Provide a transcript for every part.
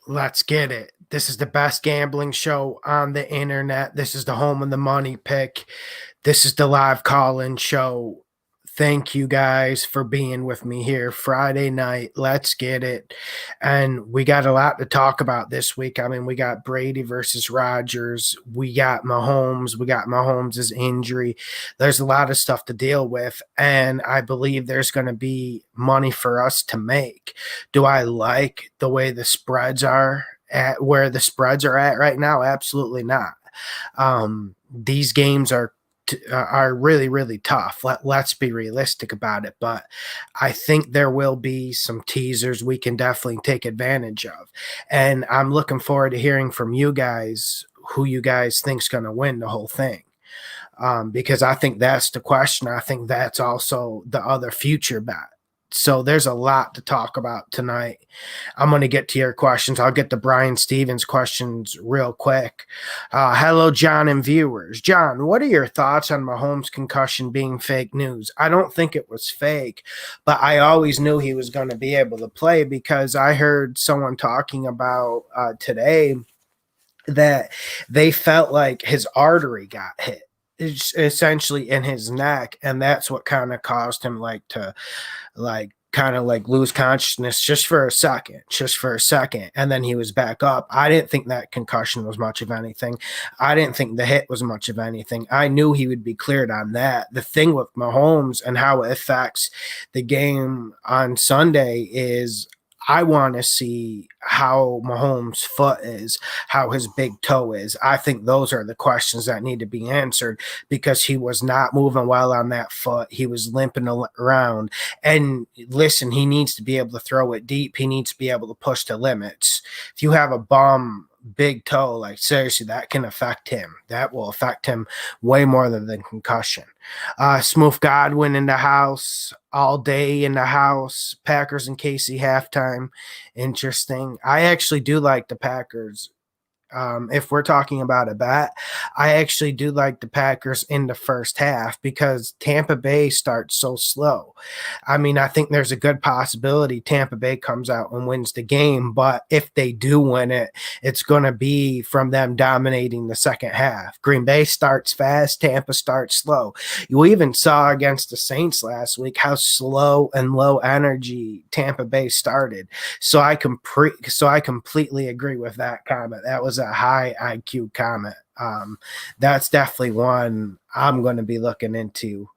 Let's get it. This is the best gambling show on the internet. This is the home of the money pick. This is the live call in show. Thank you guys for being with me here Friday night. Let's get it. And we got a lot to talk about this week. I mean, we got Brady versus Rodgers. We got Mahomes. We got Mahomes' injury. There's a lot of stuff to deal with. And I believe there's going to be money for us to make. Do I like the way the spreads are at where the spreads are at right now? Absolutely not. These games are really really tough. Let's be realistic about it, but I think there will be some teasers we can definitely take advantage of, and I'm looking forward to hearing from you guys who you guys think's going to win the whole thing. Because I think that's the question. I think that's also the other future bet. So there's a lot to talk about tonight. I'm going to get to your questions. I'll get to Brian Stevens' questions real quick. Hello, John and viewers. John, what are your thoughts on Mahomes' concussion being fake news? I don't think it was fake, but I always knew he was going to be able to play because I heard someone talking about today that they felt like his artery got hit. It's essentially in his neck, and that's what kind of caused him kind of like lose consciousness just for a second, and then he was back up. I didn't think that concussion was much of anything. I didn't think the hit was much of anything. I knew he would be cleared on that. The thing with Mahomes and how it affects the game on Sunday is I want to see how Mahomes' foot is, how his big toe is. I think those are the questions that need to be answered because he was not moving well on that foot. He was limping around. And listen, he needs to be able to throw it deep. He needs to be able to push the limits. If you have a bum big toe, like seriously, that can affect him. That will affect him way more than the concussion. Smooth Godwin in the house, all day in the house. Packers and Casey halftime. Interesting. I actually do like the Packers. If we're talking about a bet, I actually do like the Packers in the first half because Tampa Bay starts so slow. I mean, I think there's a good possibility Tampa Bay comes out and wins the game, but if they do win it, it's going to be from them dominating the second half. Green Bay starts fast, Tampa starts slow. You even saw against the Saints last week how slow and low energy Tampa Bay started. So I completely agree with that comment. That was a high IQ comment. That's definitely one I'm going to be looking into.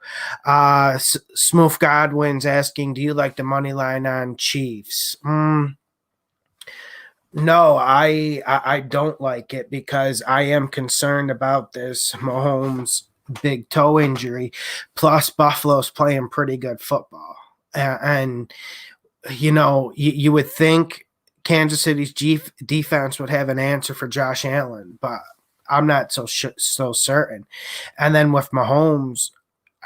Smooth Godwin's asking, do you like the money line on Chiefs? No, I don't like it because I am concerned about this Mahomes big toe injury. Plus, Buffalo's playing pretty good football, and you would think Kansas City's defense would have an answer for Josh Allen, but I'm not so certain. And then with Mahomes,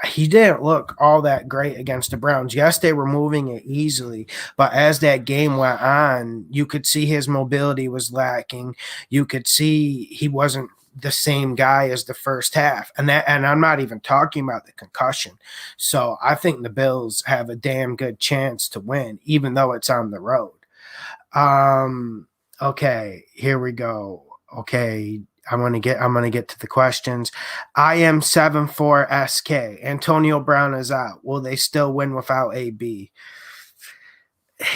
he didn't look all that great against the Browns. Yes, they were moving it easily, but as that game went on, you could see his mobility was lacking. You could see he wasn't the same guy as the first half. And I'm not even talking about the concussion. So I think the Bills have a damn good chance to win, even though it's on the road. Okay, here we go. Okay, I'm gonna get to the questions. I am 7-4 SK. Antonio Brown is out. Will they still win without AB?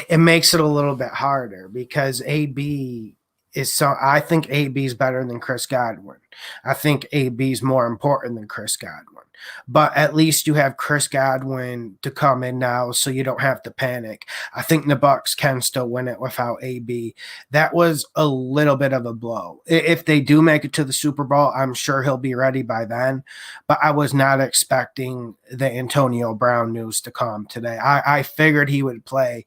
It makes it a little bit harder because AB I think AB is better than Chris Godwin. I think AB is more important than Chris Godwin. But at least you have Chris Godwin to come in now, so you don't have to panic. I think the Bucks can still win it without AB. That was a little bit of a blow. If they do make it to the Super Bowl, I'm sure he'll be ready by then. But I was not expecting the Antonio Brown news to come today. I figured he would play,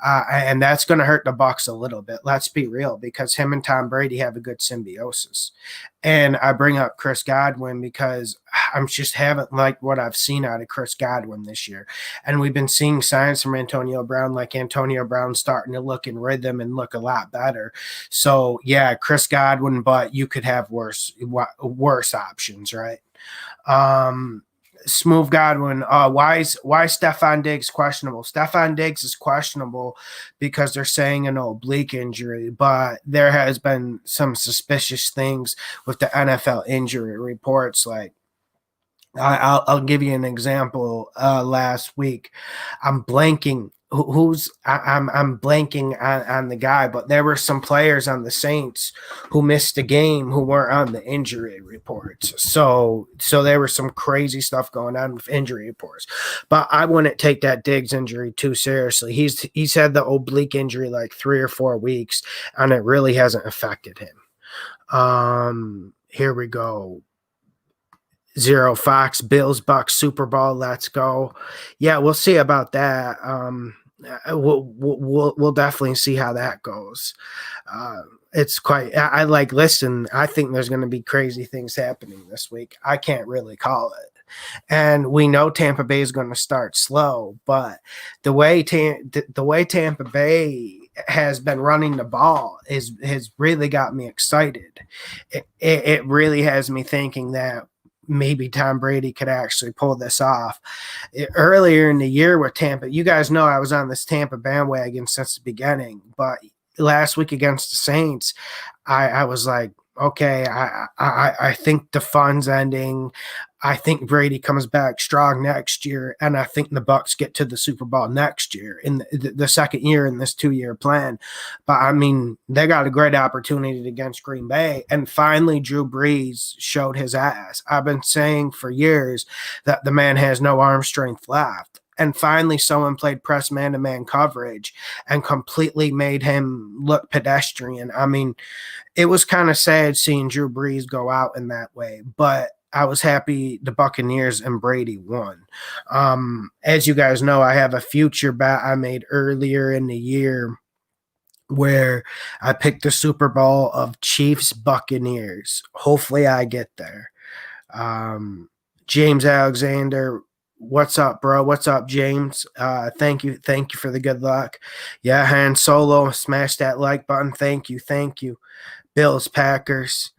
and that's going to hurt the Bucks a little bit. Let's be real, because him and Tom Brady have a good symbiosis. And I bring up Chris Godwin because I'm just haven't liked what I've seen out of Chris Godwin this year. And we've been seeing signs from Antonio Brown, like Antonio Brown starting to look in rhythm and look a lot better. So, yeah, Chris Godwin, but you could have worse options, right? Smooth Godwin, why Stephon Diggs questionable? Stephon Diggs is questionable because they're saying an oblique injury, but there has been some suspicious things with the NFL injury reports. Like I'll give you an example. Last week, I'm blanking I'm blanking on the guy, but there were some players on the Saints who missed a game who weren't on the injury reports. So there was some crazy stuff going on with injury reports. But I wouldn't take that Diggs injury too seriously. He's had the oblique injury like 3 or 4 weeks, and it really hasn't affected him. Here we go. Zero Fox, Bills, Bucks, Super Bowl. Let's go. Yeah, we'll see about that. We'll definitely see how that goes. It's quite. I like. Listen, I think there's going to be crazy things happening this week. I can't really call it. And we know Tampa Bay is going to start slow, but the way Tampa Bay has been running the ball has really got me excited. It really has me thinking that maybe Tom Brady could actually pull this off. Earlier in the year with Tampa, you guys know I was on this Tampa bandwagon since the beginning, but last week against the Saints, I was like, okay, I think the fun's ending. I think Brady comes back strong next year, and I think the Bucks get to the Super Bowl next year in the second year in this 2-year plan. But I mean, they got a great opportunity against Green Bay, and finally Drew Brees showed his ass. I've been saying for years that the man has no arm strength left. And finally, someone played press man-to-man coverage and completely made him look pedestrian. I mean, it was kind of sad seeing Drew Brees go out in that way, but I was happy the Buccaneers and Brady won. As you guys know, I have a future bet I made earlier in the year where I picked the Super Bowl of Chiefs Buccaneers. Hopefully I get there. James Alexander, what's up, bro? What's up, James? Thank you for the good luck. Yeah, Han Solo, smash that like button. Thank you. Bills, Packers.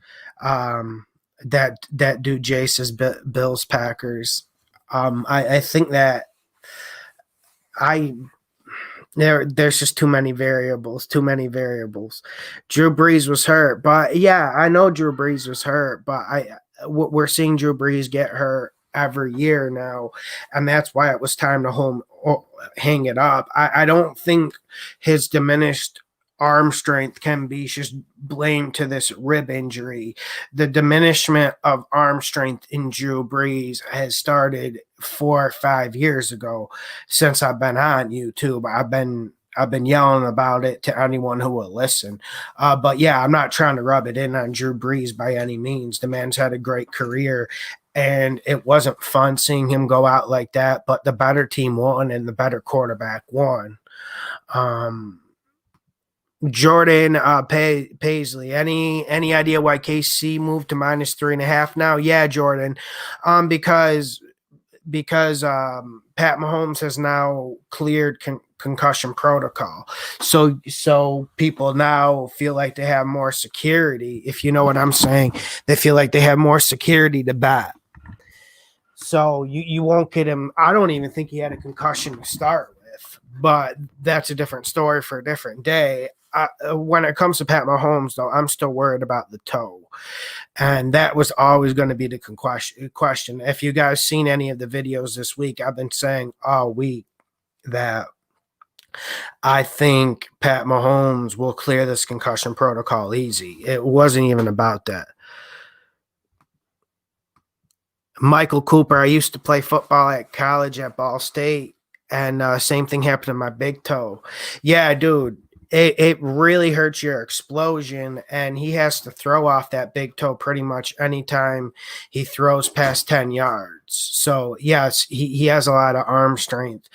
That dude Jay says Bills, Packers. I think that there's just too many variables. Drew Brees was hurt, but yeah, I know Drew Brees was hurt, but we're seeing Drew Brees get hurt every year now, and that's why it was time to hang it up. I don't think his diminished arm strength can be just blamed to this rib injury. The diminishment of arm strength in Drew Brees has started 4 or 5 years ago since I've been on YouTube. I've been yelling about it to anyone who will listen. But yeah, I'm not trying to rub it in on Drew Brees by any means. The man's had a great career, and it wasn't fun seeing him go out like that, but the better team won and the better quarterback won. Jordan Paisley, any idea why KC moved to -3.5 now? Yeah, Jordan, because Pat Mahomes has now cleared concussion protocol, so people now feel like they have more security. If you know what I'm saying, they feel like they have more security to bet. So you won't get him. I don't even think he had a concussion to start with, but that's a different story for a different day. When it comes to Pat Mahomes, though, I'm still worried about the toe. And that was always going to be the question. If you guys seen any of the videos this week, I've been saying all week that I think Pat Mahomes will clear this concussion protocol easy. It wasn't even about that. Michael Cooper, I used to play football at college at Ball State, and same thing happened to my big toe. Yeah, dude. It really hurts your explosion, and he has to throw off that big toe pretty much anytime he throws past 10 yards. So, yes, he has a lot of arm strength,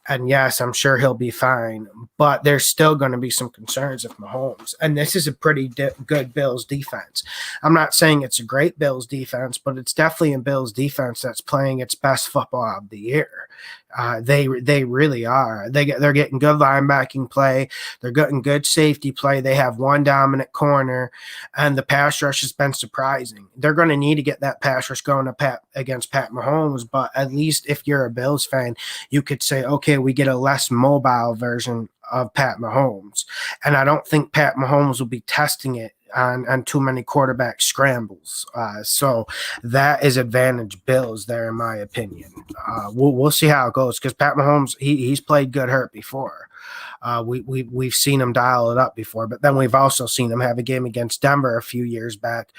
and yes, I'm sure he'll be fine, but there's still going to be some concerns with Mahomes, and this is a pretty good Bills defense. I'm not saying it's a great Bills defense, but it's definitely a Bills defense that's playing its best football of the year. They really are. They're getting good linebacking play. They're getting good safety play. They have one dominant corner, and the pass rush has been surprising. They're going to need to get that pass rush going against Pat Mahomes. But at least if you're a Bills fan, you could say, okay, we get a less mobile version of Pat Mahomes, and I don't think Pat Mahomes will be testing it on too many quarterback scrambles. So that is advantage Bills there, in my opinion. We'll see how it goes because Pat Mahomes, he's played good hurt before. We've seen him dial it up before, but then we've also seen him have a game against Denver a few years back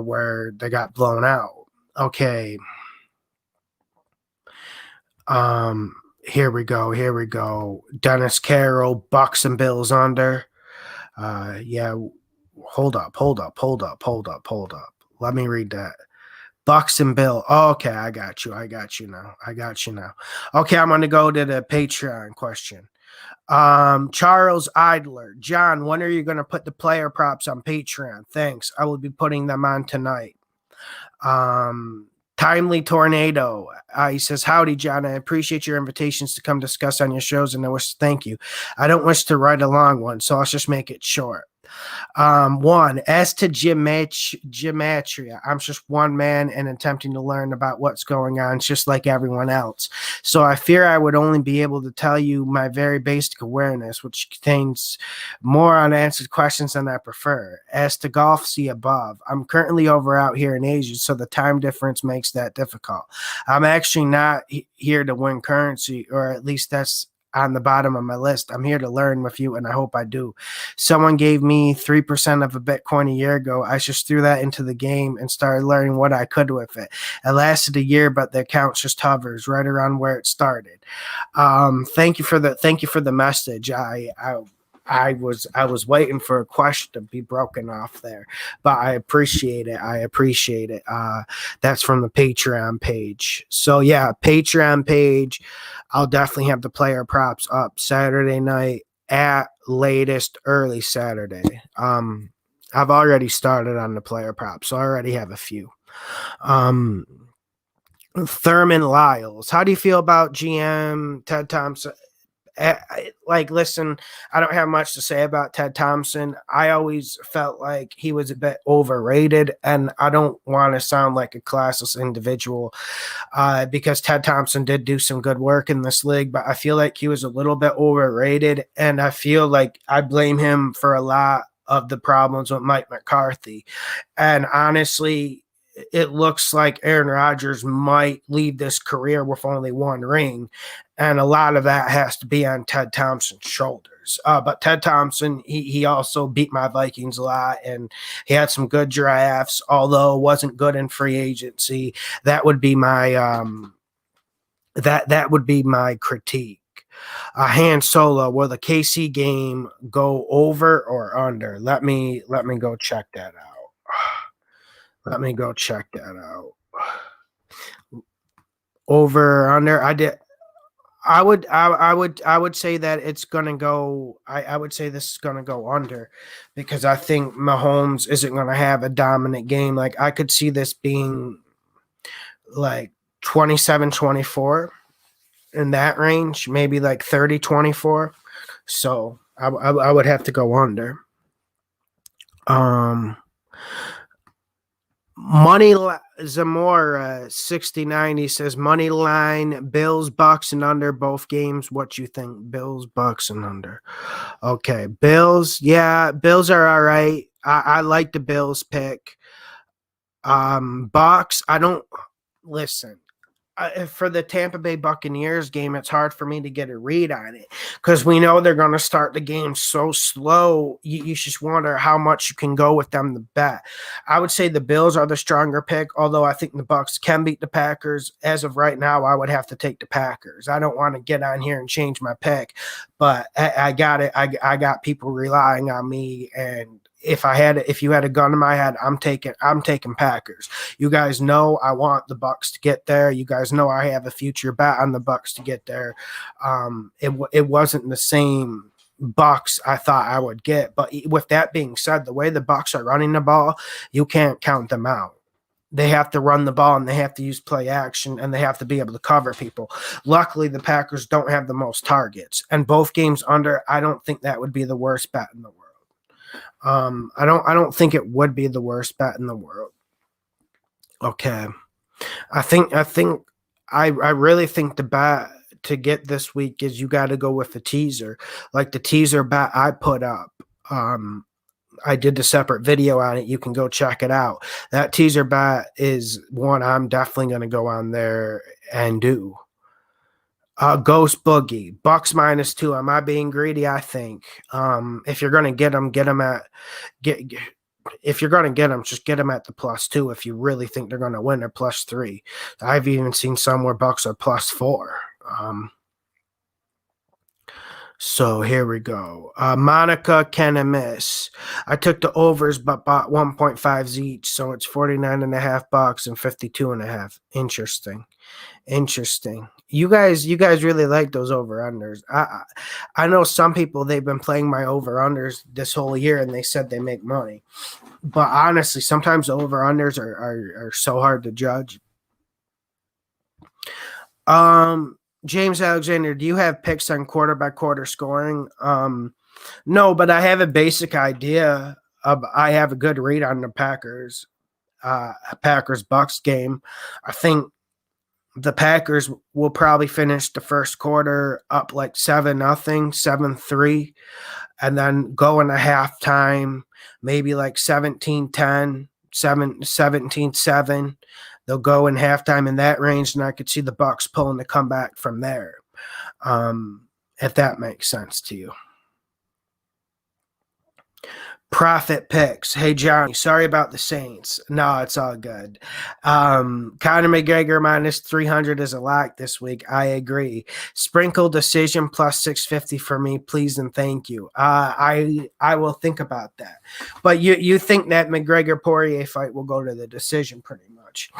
where they got blown out. Okay. Here we go. Dennis Carroll, Bucks and Bills under. Yeah. Hold up. Let me read that. Bucks and Bill. Oh, okay, I got you now. Okay, I'm going to go to the Patreon question. Charles Idler. John, when are you going to put the player props on Patreon? Thanks. I will be putting them on tonight. Timely Tornado. He says, howdy, John. I appreciate your invitations to come discuss on your shows, and I wish to thank you. I don't wish to write a long one, so I'll just make it short. One, as to gematria, I'm just one man and attempting to learn about what's going on, just like everyone else. So I fear I would only be able to tell you my very basic awareness, which contains more unanswered questions than I prefer. As to golf, see above. I'm currently over out here in Asia, so the time difference makes that difficult. I'm actually not here to win currency, or at least that's on the bottom of my list. I'm here to learn with you, and I hope I do. Someone gave me 3% of a Bitcoin a year ago. I just threw that into the game and started learning what I could with it. It lasted a year, but the account just hovers right around where it started. Thank you for the message. I was waiting for a question to be broken off there, but I appreciate it. That's from the Patreon page. So yeah, Patreon page. I'll definitely have the player props up Saturday night at latest early Saturday. I've already started on the player props, so I already have a few. Thurman Lyles. How do you feel about GM Ted Thompson? Listen, I don't have much to say about Ted Thompson. I always felt like he was a bit overrated, and I don't want to sound like a classless individual because Ted Thompson did do some good work in this league, but I feel like he was a little bit overrated, and I feel like I blame him for a lot of the problems with Mike McCarthy. And honestly, it looks like Aaron Rodgers might leave this career with only one ring. And a lot of that has to be on Ted Thompson's shoulders. But Ted Thompson, he also beat my Vikings a lot, and he had some good drafts, although wasn't good in free agency. That would be my that would be my critique. Han Solo, will the KC game go over or under? Let me go check that out. Over or under? I would say that it's gonna go. I would say this is gonna go under because I think Mahomes isn't gonna have a dominant game. Like I could see this being like 27-24 in that range, maybe like 30-24. So I would have to go under. Money Zamora 69, he says money line Bills Bucks and under both games. What you think? Bills Bucks and under. Okay, Bills. Yeah, Bills are all right. I like the Bills pick. Bucks. I don't listen. For the Tampa Bay Buccaneers game, it's hard for me to get a read on it because we know they're going to start the game so slow. You just wonder how much you can go with them to bet. I would say the Bills are the stronger pick, although I think the Bucs can beat the Packers. As of right now, I would have to take the Packers. I don't want to get on here and change my pick, but I got it. I got people relying on me, and if you had a gun in my head, I'm taking Packers. You guys know I want the Bucs to get there. You guys know I have a future bet on the Bucs to get there. It wasn't the same Bucs I thought I would get, but with that being said, the way the Bucs are running the ball, you can't count them out. They have to run the ball and they have to use play action and they have to be able to cover people. Luckily, the Packers don't have the most targets. And both games under, I don't think that would be the worst bet in the world. I don't think it would be the worst bet in the world. Okay. I really think the bet to get this week is you got to go with the teaser. Like the teaser bet I put up. I did a separate video on it. You can go check it out. That teaser bet is one I'm definitely going to go on there and do. Ghost Boogie, Bucks -2. Am I being greedy? I think. If you're going to get them, if you're going to get them, just get them at the +2. If you really think they're going to win, they're +3. I've even seen some where Bucks are +4. So here we go. Monica can miss. I took the overs but bought 1.5s each, so it's $49.50 and 52.5. Interesting. You guys really like those over-unders. I know some people, they've been playing my over-unders this whole year and they said they make money. But honestly, sometimes the over-unders are so hard to judge. James Alexander, do you have picks on quarter-by-quarter scoring? No, but I have a basic idea. I have a good read on the Packers-Bucks game. I think the Packers will probably finish the first quarter up like 7-0, 7-3, and then go into halftime, maybe like 17-10, 17-7. They'll go in halftime in that range, and I could see the Bucks pulling the comeback from there, if that makes sense to you. Profit picks. Hey, Johnny, sorry about the Saints. No, it's all good. Conor McGregor -300 is a lock this week. I agree. Sprinkle decision +650 for me, please and thank you. I will think about that. But you think that McGregor-Poirier fight will go to the decision pretty much.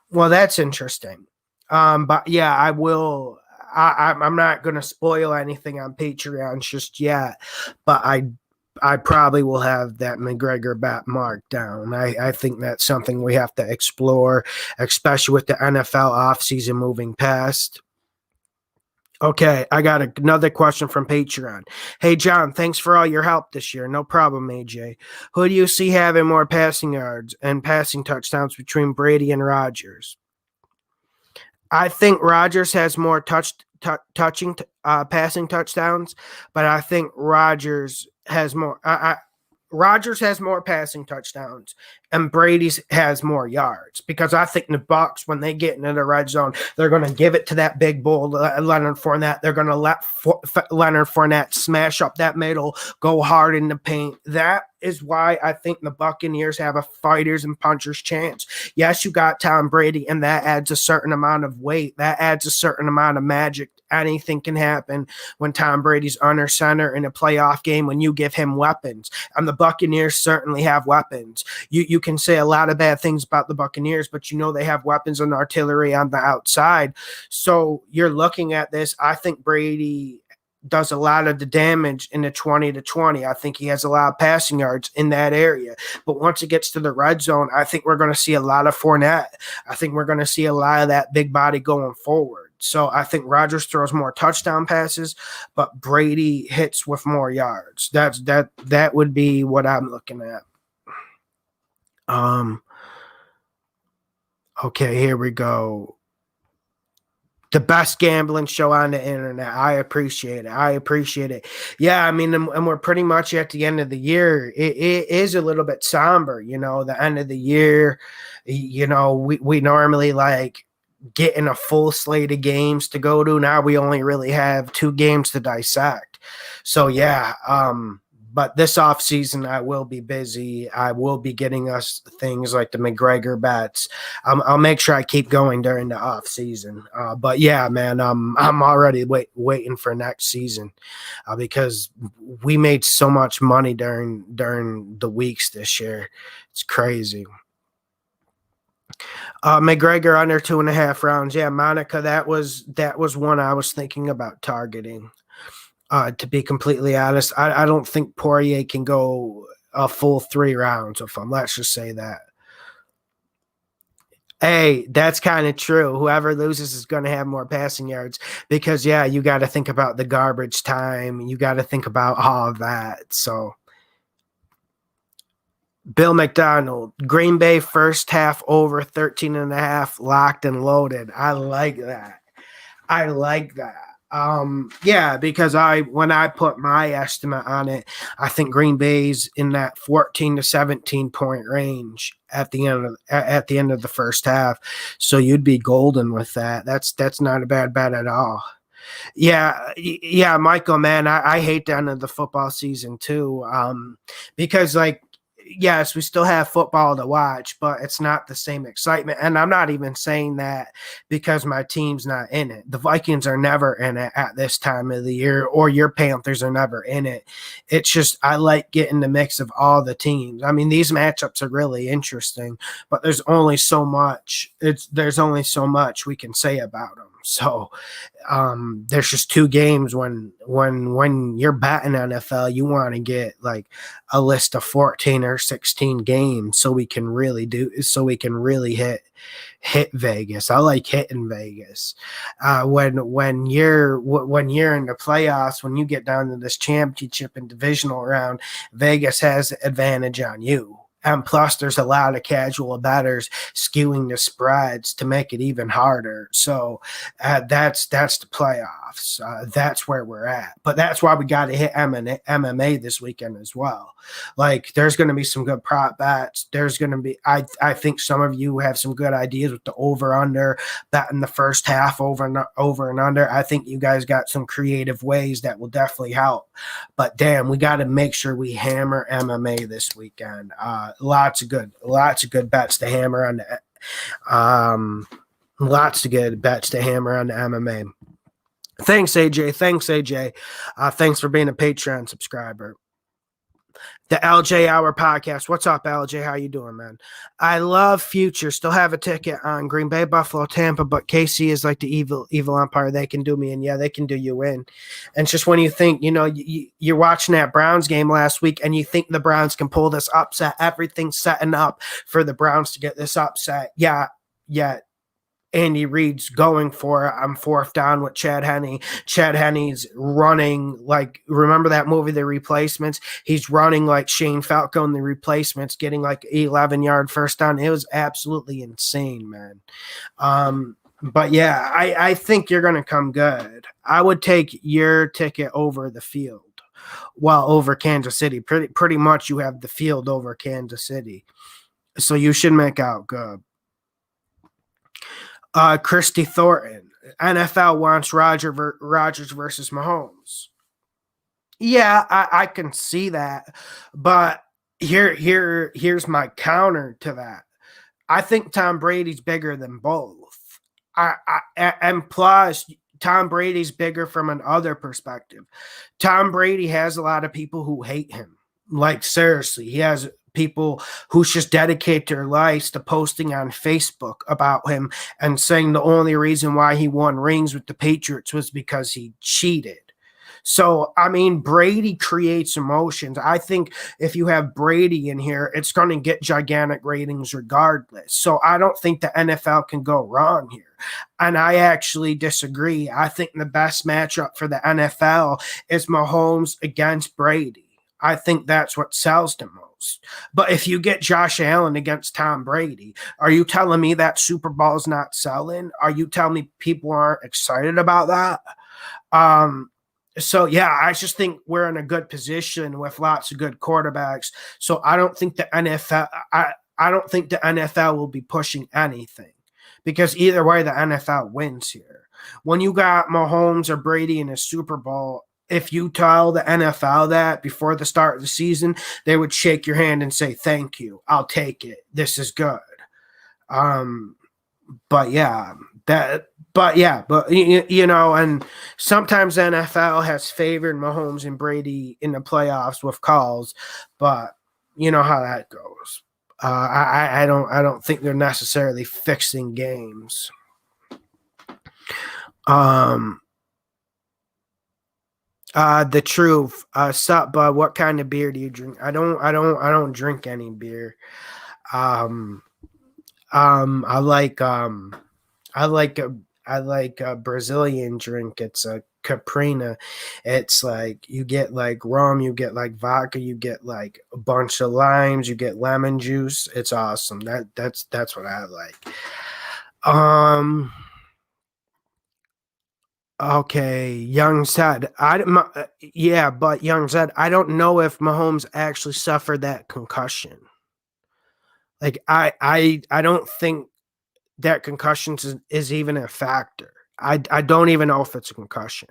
Well, that's interesting. But yeah, I will. I'm not going to spoil anything on Patreon just yet, but I probably will have that McGregor bet marked down. I think that's something we have to explore, especially with the NFL offseason moving past. Okay, I got another question from Patreon. Hey, John, thanks for all your help this year. No problem, AJ. Who do you see having more passing yards and passing touchdowns between Brady and Rodgers? I think Rodgers has more passing touchdowns, but I think Rodgers has more. Rodgers has more passing touchdowns, and Brady's has more yards, because I think the Bucs, when they get into the red zone, they're going to give it to that big bull, Leonard Fournette. They're going to let Leonard Fournette smash up that middle, go hard in the paint. That is why I think the Buccaneers have a fighters and punchers chance. Yes, you got Tom Brady, and that adds a certain amount of weight. That adds a certain amount of magic. Anything can happen when Tom Brady's under center in a playoff game when you give him weapons. And the Buccaneers certainly have weapons. You can say a lot of bad things about the Buccaneers, but you know they have weapons and artillery on the outside. So you're looking at this. I think Brady does a lot of the damage in the 20-20. I think he has a lot of passing yards in that area. But once it gets to the red zone, I think we're going to see a lot of Fournette. I think we're going to see a lot of that big body going forward. So I think Rodgers throws more touchdown passes, but Brady hits with more yards. That would be what I'm looking at. Okay, here we go. The best gambling show on the internet. I appreciate it. Yeah, I mean, and we're pretty much at the end of the year. It is a little bit somber, the end of the year. We normally like getting a full slate of games to go to. Now we only really have 2 games to dissect. So yeah, but this off season I will be busy. I will be getting us things like the McGregor bets. I'll make sure I keep going during the off season. But yeah, man, I'm already waiting for next season because we made so much money during the weeks this year. It's crazy. McGregor under 2.5 rounds. Yeah, Monica, that was one I was thinking about targeting. To be completely honest, I don't think Poirier can go a full 3 rounds with him. Let's just say that. Hey, that's kind of true. Whoever loses is going to have more passing yards because, yeah, you got to think about the garbage time. You got to think about all of that. So, Bill McDonald, Green Bay first half over 13 and a half, locked and loaded. I like that. I like that. Yeah, because when I put my estimate on it, I think Green Bay's in that 14 to 17 point range at the end of the first half. So you'd be golden with that. That's not a bad bet at all. Yeah, Michael, man, I hate the end of the football season too. Because like, yes, we still have football to watch, but it's not the same excitement. And I'm not even saying that because my team's not in it. The Vikings are never in it at this time of the year, or your Panthers are never in it. It's just I like getting the mix of all the teams. I mean, these matchups are really interesting, but there's only so much we can say about them. So there's just two games when you're batting NFL, you want to get like a list of 14 or 16 games so we can really hit Vegas. I like hitting Vegas. When you're in the playoffs, when you get down to this championship and divisional round, Vegas has advantage on you. And plus, there's a lot of casual bettors skewing the spreads to make it even harder. So that's the playoffs. That's where we're at. But that's why we got to hit MMA this weekend as well. Like, there's going to be some good prop bets. There's going to be, I think some of you have some good ideas with the over under, betting the first half over and under. I think you guys got some creative ways that will definitely help. But damn, we got to make sure we hammer MMA this weekend. Lots of good bets to hammer on the lots of good bets to hammer on the MMA. Thanks, AJ. Thanks for being a Patreon subscriber. The LJ Hour podcast. What's up, LJ? How you doing, man? I love future. Still have a ticket on Green Bay, Buffalo, Tampa, but KC is like the evil empire. They can do me, and yeah, they can do you in. And it's just when you think, you're watching that Browns game last week, and you think the Browns can pull this upset, everything's setting up for the Browns to get this upset. Yeah. Andy Reid's going for it. I'm fourth down with Chad Henne. Chad Henne's running like, remember that movie, The Replacements? He's running like Shane Falco in The Replacements, getting like 11-yard first down. It was absolutely insane, man. But yeah, I think you're going to come good. I would take your ticket over the field. Well, over Kansas City. Pretty much you have the field over Kansas City. So you should make out good. Christy Thornton, NFL wants Rodgers versus Mahomes. Yeah, I can see that, but here's my counter to that. I think Tom Brady's bigger than both. And plus, Tom Brady's bigger from another perspective. Tom Brady has a lot of people who hate him. Like, seriously, he has people who just dedicate their lives to posting on Facebook about him and saying the only reason why he won rings with the Patriots was because he cheated. So, I mean, Brady creates emotions. I think if you have Brady in here, it's going to get gigantic ratings regardless. So I don't think the NFL can go wrong here. And I actually disagree. I think the best matchup for the NFL is Mahomes against Brady. I think that's what sells the most. But if you get Josh Allen against Tom Brady, are you telling me that Super Bowl's not selling? Are you telling me people aren't excited about that? So yeah, I just think we're in a good position with lots of good quarterbacks. So I don't think the NFL I don't think the NFL will be pushing anything because either way the NFL wins here. When you got Mahomes or Brady in a Super Bowl, if you tell the NFL that before the start of the season, they would shake your hand and say, "Thank you. I'll take it. This is good." But and sometimes the NFL has favored Mahomes and Brady in the playoffs with calls, but you know how that goes. I don't think they're necessarily fixing games. The truth. Sup, bud? What kind of beer do you drink? I don't drink any beer. I like I like a I like a Brazilian drink. It's a Caprina. It's like you get like rum, you get like vodka, you get like a bunch of limes, you get lemon juice. It's awesome. That's what I like. Um. Okay, Young said, yeah, but Young said, I don't know if Mahomes actually suffered that concussion. Like, I don't think that concussions is even a factor. I don't even know if it's a concussion.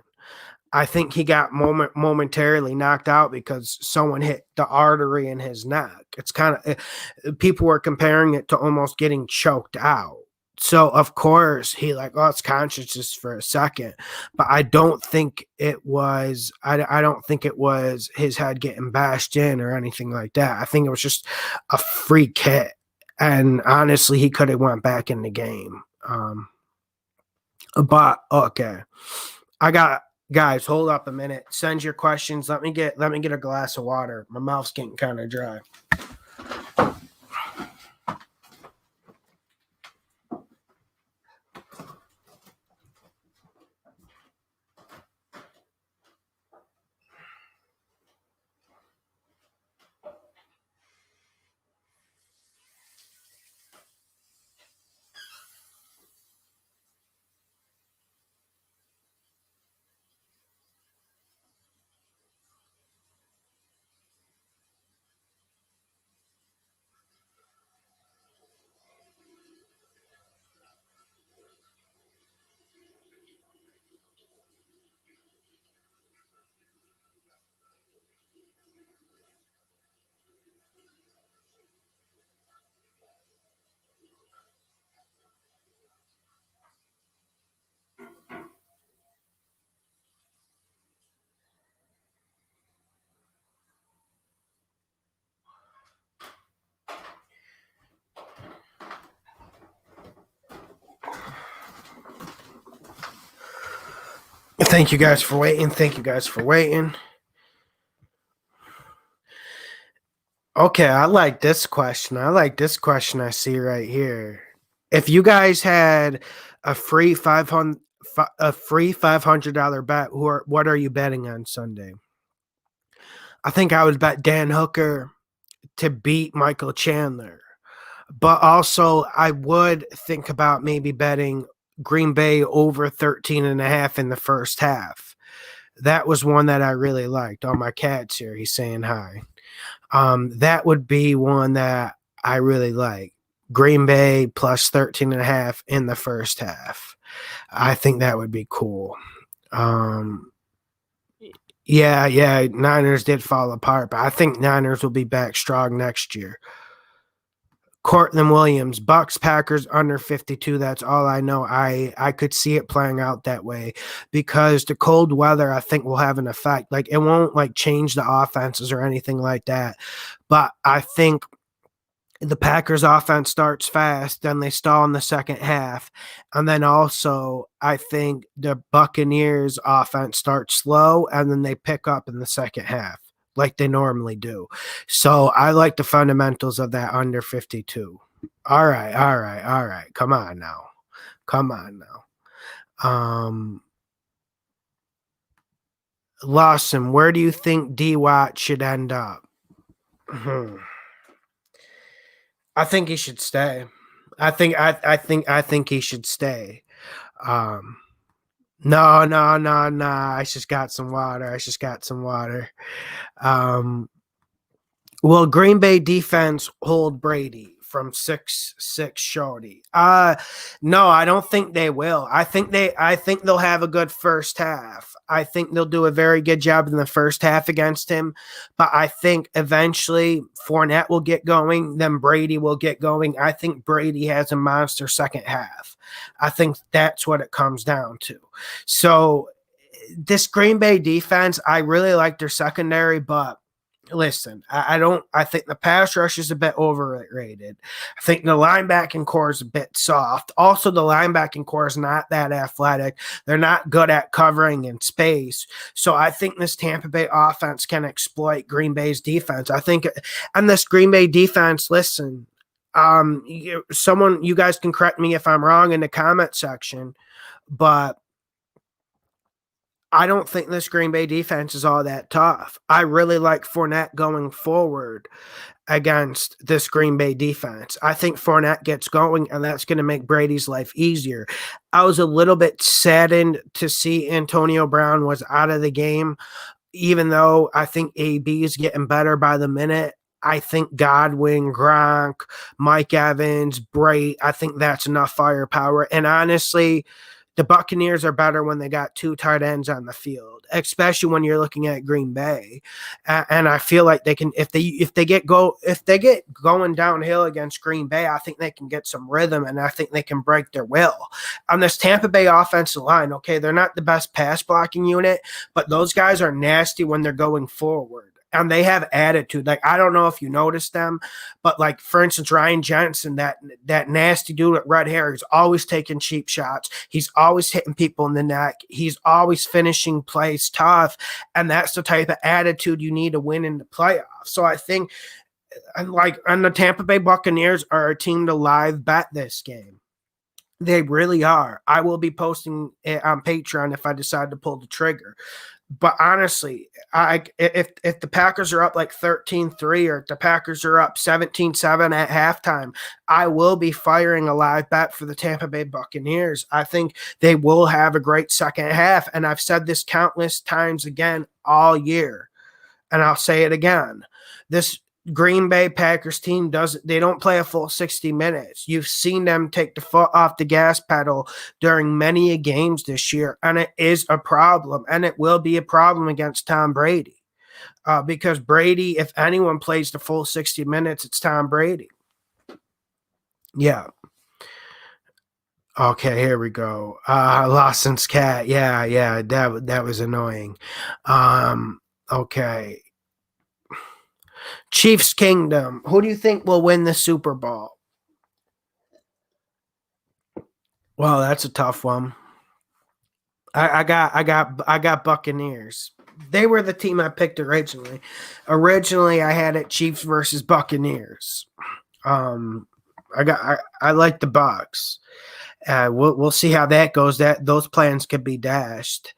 I think he got momentarily knocked out because someone hit the artery in his neck. It's kind of people were comparing it to almost getting choked out. So of course he like lost consciousness for a second, but I don't think it was. I don't think it was his head getting bashed in or anything like that. I think it was just a freak hit, and honestly, he could have went back in the game. But okay, I got guys. Hold up a minute. Send your questions. Let me get a glass of water. My mouth's getting kind of dry. Thank you guys for waiting. Thank you guys for waiting. Okay, I like this question. I see right here. If you guys had a free 500 bet, what are you betting on Sunday? I think I would bet Dan Hooker to beat Michael Chandler. But also I would think about maybe betting Green Bay over 13 and a half in the first half. That was one that I really liked. Oh, my cat's here. He's saying hi. That would be one that I really like. Green Bay plus 13 and a half in the first half. I think that would be cool. Um, yeah, Niners did fall apart, but I think Niners will be back strong next year. Cortland Williams, Bucks, Packers under 52. That's all I know. I could see it playing out that way because the cold weather I think will have an effect. Like it won't like change the offenses or anything like that. But I think the Packers offense starts fast, then they stall in the second half. And then also I think the Buccaneers offense starts slow and then they pick up in the second half like they normally do. So I like the fundamentals of that under 52. All right. Come on now. Lawson, where do you think D Watt should end up? I think he should stay. I think he should stay. Um no. I just got some water. Um Will Green Bay defense hold Brady from 6-6 shorty? No, I don't think they will. I think they'll have a good first half. I think they'll do a very good job in the first half against him. But I think eventually Fournette will get going, then Brady will get going. I think Brady has a monster second half. I think that's what it comes down to. So this Green Bay defense, I really like their secondary, but listen, I don't. I think the pass rush is a bit overrated. I think the linebacking core is a bit soft. Also, the linebacking core is not that athletic. They're not good at covering in space. So I think this Tampa Bay offense can exploit Green Bay's defense. I think, and this Green Bay defense, listen, You guys can correct me if I'm wrong in the comment section, but I don't think this Green Bay defense is all that tough. I really like Fournette going forward against this Green Bay defense. I think Fournette gets going, and that's going to make Brady's life easier. I was a little bit saddened to see Antonio Brown was out of the game, even though I think AB is getting better by the minute. I think Godwin, Gronk, Mike Evans, Bray, I think that's enough firepower. And honestly, the Buccaneers are better when they got two tight ends on the field, especially when you're looking at Green Bay. And I feel like they can, if they get going downhill against Green Bay, I think they can get some rhythm, and I think they can break their will. On this Tampa Bay offensive line, okay, they're not the best pass blocking unit, but those guys are nasty when they're going forward. And they have attitude. Like, I don't know if you noticed them, but like, for instance, Ryan Jensen, that nasty dude with red hair, he's always taking cheap shots. He's always hitting people in the neck. He's always finishing plays tough. And that's the type of attitude you need to win in the playoffs. So I think, and the Tampa Bay Buccaneers are a team to live bet this game. They really are. I will be posting it on Patreon if I decide to pull the trigger. But honestly, if the Packers are up like 13-3 or if the Packers are up 17-7 at halftime, I will be firing a live bet for the Tampa Bay Buccaneers. I think they will have a great second half, and I've said this countless times again all year, and I'll say it again. This Green Bay Packers team they don't play a full 60 minutes. You've seen them take the foot off the gas pedal during many games this year, and it is a problem, and it will be a problem against Tom Brady. Because Brady, if anyone plays the full 60 minutes, it's Tom Brady. Yeah. Okay, here we go. Lawson's cat. Yeah, that was annoying. Okay. Chiefs Kingdom. Who do you think will win the Super Bowl? Well, that's a tough one. I got Buccaneers. They were the team I picked originally. Originally, I had it Chiefs versus Buccaneers. I like the Bucs. We'll see how that goes. Those plans could be dashed.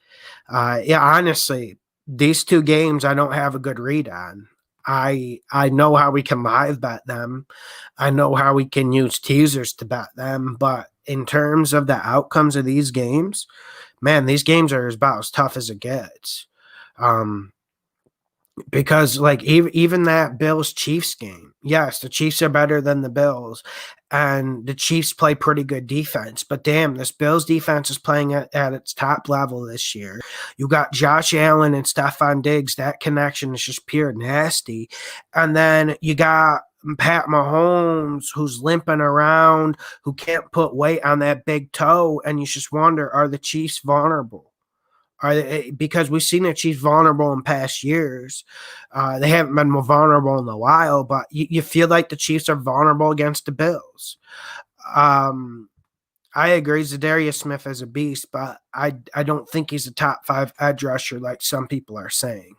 Honestly, these two games I don't have a good read on. I know how we can live bet them. I know how we can use teasers to bet them. But in terms of the outcomes of these games, man, these games are about as tough as it gets. Because like even that Bills-Chiefs game, yes, the Chiefs are better than the Bills, and the Chiefs play pretty good defense. But damn, this Bills defense is playing at its top level this year. You got Josh Allen and Stephon Diggs. That connection is just pure nasty. And then you got Pat Mahomes, who's limping around, who can't put weight on that big toe, and you just wonder, are the Chiefs vulnerable? Because we've seen the Chiefs vulnerable in past years. They haven't been more vulnerable in a while, but you feel like the Chiefs are vulnerable against the Bills. I agree, Zadarius Smith is a beast, but I don't think he's a top 5 edge rusher like some people are saying.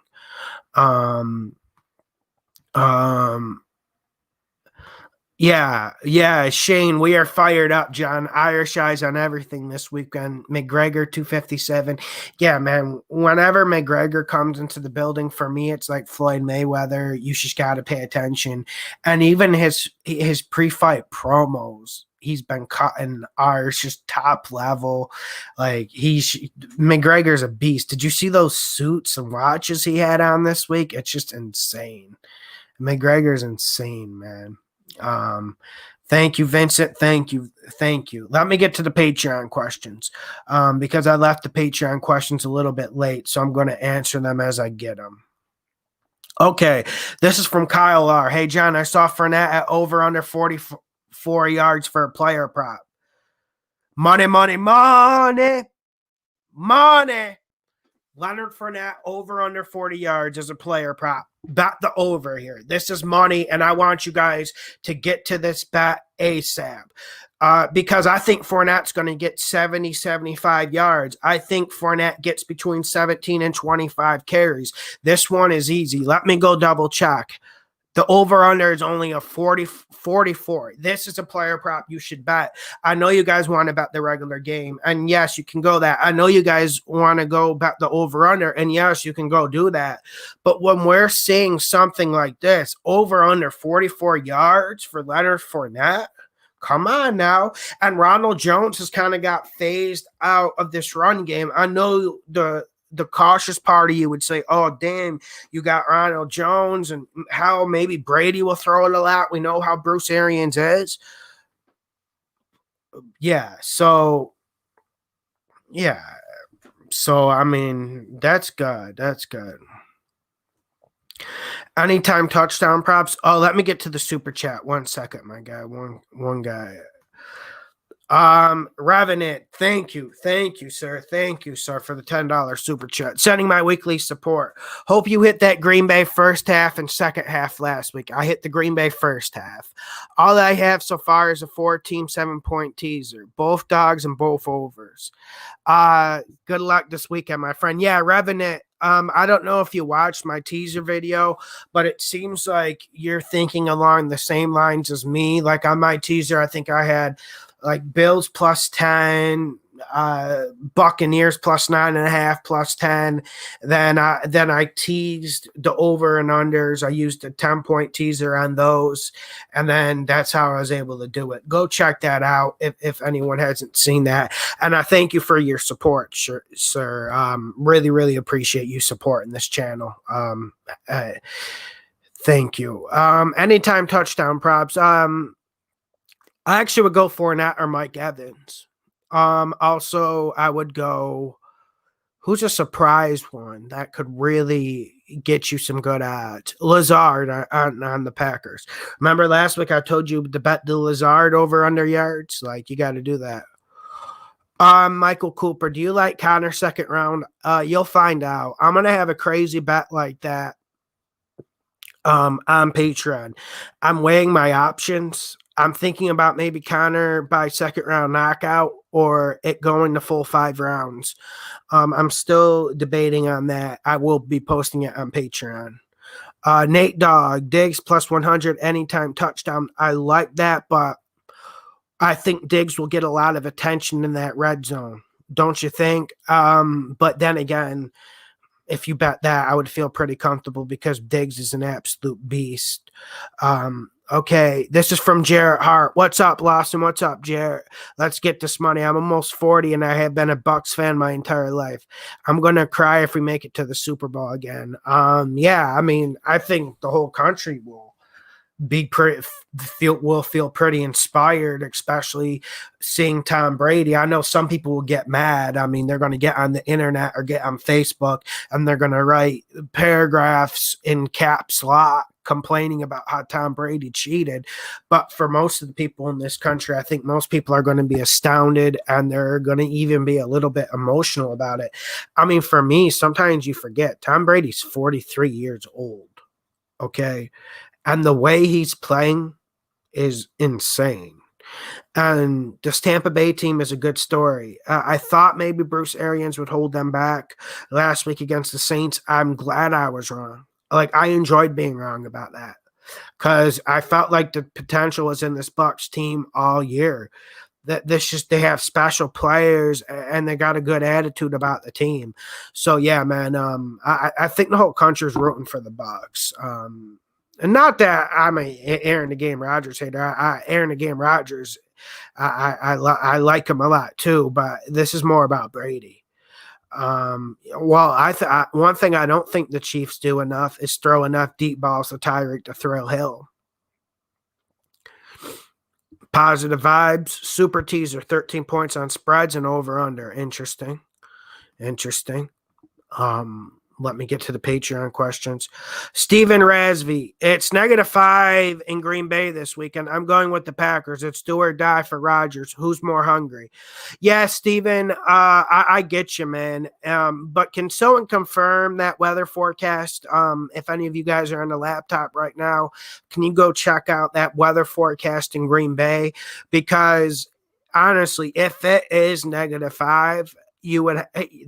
Yeah, Shane, we are fired up, John. Irish eyes on everything this weekend. McGregor 257. Yeah, man, whenever McGregor comes into the building, for me, it's like Floyd Mayweather. You just got to pay attention. And even his pre-fight promos, he's been cutting ours just top level. Like, McGregor's a beast. Did you see those suits and watches he had on this week? It's just insane. McGregor's insane, man. Thank you, Vincent. Thank you. Let me get to the Patreon questions, because I left the Patreon questions a little bit late, so I'm going to answer them as I get them. Okay, this is from Kyle R. Hey, John, I saw Fournette at over under 44 yards for a player prop. Money. Leonard Fournette over under 40 yards as a player prop. Bet the over here. This is money, and I want you guys to get to this bet ASAP. Because I think Fournette's going to get 70, 75 yards. I think Fournette gets between 17 and 25 carries. This one is easy. Let me go double check. The over-under is only a 44. This is a player prop you should bet. I know you guys want to bet the regular game, and yes, you can go that. I know you guys want to go bet the over-under, and yes, you can go do that. But when we're seeing something like this, over-under 44 yards for Leonard Fournette, come on now. And Ronald Jones has kind of got phased out of this run game. I know the cautious part of you would say, oh, damn, you got Ronald Jones and how maybe Brady will throw it a lot. We know how Bruce Arians is. Yeah. So, I mean, that's good. That's good. Anytime touchdown props. Oh, let me get to the super chat. 1 second, my guy. One guy. Revenant, thank you, sir. Thank you, sir, for the $10 super chat. Sending my weekly support. Hope you hit that Green Bay first half and second half last week. I hit the Green Bay first half. All I have so far is a 4-team 7-point teaser, both dogs and both overs. Good luck this weekend, my friend. Yeah, Revenant. I don't know if you watched my teaser video, but it seems like you're thinking along the same lines as me. Like on my teaser, I think I had like Bills plus 10, Buccaneers plus 9.5, plus 10. Then I teased the over and unders. I used a 10-point teaser on those, and then that's how I was able to do it. Go check that out if anyone hasn't seen that. And I thank you for your support, sir. Really, really appreciate you supporting this channel. Thank you. Anytime touchdown props. I actually would go Fournette or Mike Evans. Also, I would go, who's a surprise one that could really get you some good odds? Lazard on the Packers. Remember last week I told you to bet the Lazard over under yards? Like, you got to do that. Michael Cooper, do you like Connor second round? You'll find out. I'm going to have a crazy bet like that on Patreon. I'm weighing my options. I'm thinking about maybe Connor by second round knockout or it going to full 5 rounds. I'm still debating on that. I will be posting it on Patreon. Nate Dogg, Diggs plus 100 anytime touchdown. I like that, but I think Diggs will get a lot of attention in that red zone. Don't you think? But then again, if you bet that, I would feel pretty comfortable because Diggs is an absolute beast. Okay, this is from Jarrett Hart. What's up, Lawson? What's up, Jarrett? Let's get this money. I'm almost 40, and I have been a Bucs fan my entire life. I'm going to cry if we make it to the Super Bowl again. Yeah, I mean, I think the whole country will feel pretty inspired, especially seeing Tom Brady. I know some people will get mad. I mean, they're going to get on the internet or get on Facebook, and they're going to write paragraphs in caps lock complaining about how Tom Brady cheated. But for most of the people in this country, I think most people are going to be astounded, and they're going to even be a little bit emotional about it. I mean, for me, sometimes you forget Tom Brady's 43 years old. Okay. And the way he's playing is insane. And this Tampa Bay team is a good story. I thought maybe Bruce Arians would hold them back last week against the Saints. I'm glad I was wrong. Like, I enjoyed being wrong about that because I felt like the potential was in this Bucs team all year. That they have special players and they got a good attitude about the team. So yeah, man, I think the whole country is rooting for the Bucs. And not that I'm a Aaron the Game Rodgers hater. Aaron the Game Rodgers, I like him a lot too. But this is more about Brady. One thing I don't think the Chiefs do enough is throw enough deep balls to Tyreek to Thrill Hill. Positive vibes, super teaser, 13 points on spreads and over under. Interesting. Let me get to the Patreon questions. Steven Rasby, it's -5 in Green Bay this weekend. I'm going with the Packers. It's do or die for Rodgers. Who's more hungry? Yeah, Steven, I get you, man. But can someone confirm that weather forecast? If any of you guys are on the laptop right now, can you go check out that weather forecast in Green Bay? Because honestly, if it is -5,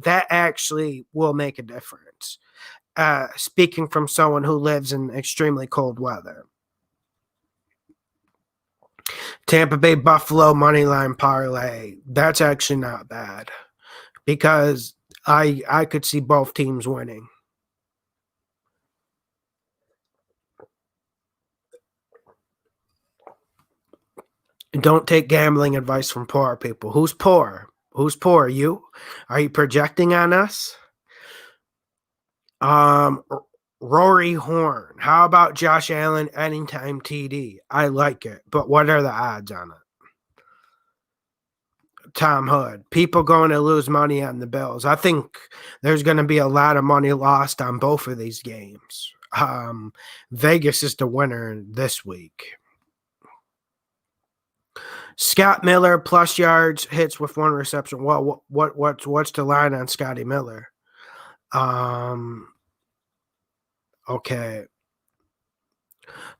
that actually will make a difference. speaking from someone who lives in extremely cold weather. Tampa Bay Buffalo moneyline parlay. That's actually not bad because I could see both teams winning. Don't take gambling advice from poor people. Who's poor? Who's poor? You? Are you projecting on us? Rory Horn. How about Josh Allen anytime TD? I like it, but what are the odds on it? Tom Hood. People going to lose money on the Bills. I think there's going to be a lot of money lost on both of these games. Vegas is the winner this week. Scott Miller plus yards hits with 1 reception. Well, what's the line on Scotty Miller? Okay.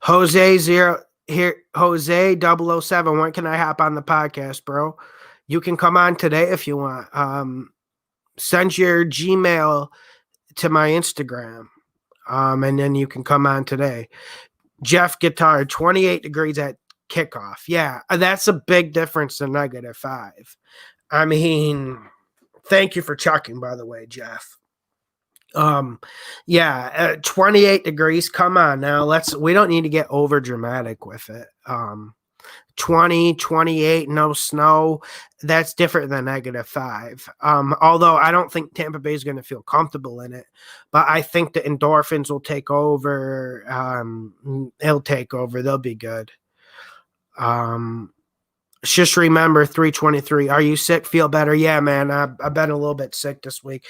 Jose 007. When can I hop on the podcast, bro? You can come on today if you want. Send your Gmail to my Instagram. And then you can come on today. Jeff Guitar, 28 degrees at kickoff. Yeah, that's a big difference than -5. I mean, thank you for chucking, by the way, Jeff. 28 degrees. Come on now. We don't need to get over dramatic with it. 20, 28, no snow. That's different than -5. Although I don't think Tampa Bay is going to feel comfortable in it, but I think the endorphins will take over. It'll take over. They'll be good. Just remember 323. Are you sick? Feel better? Yeah, man. I've been a little bit sick this week.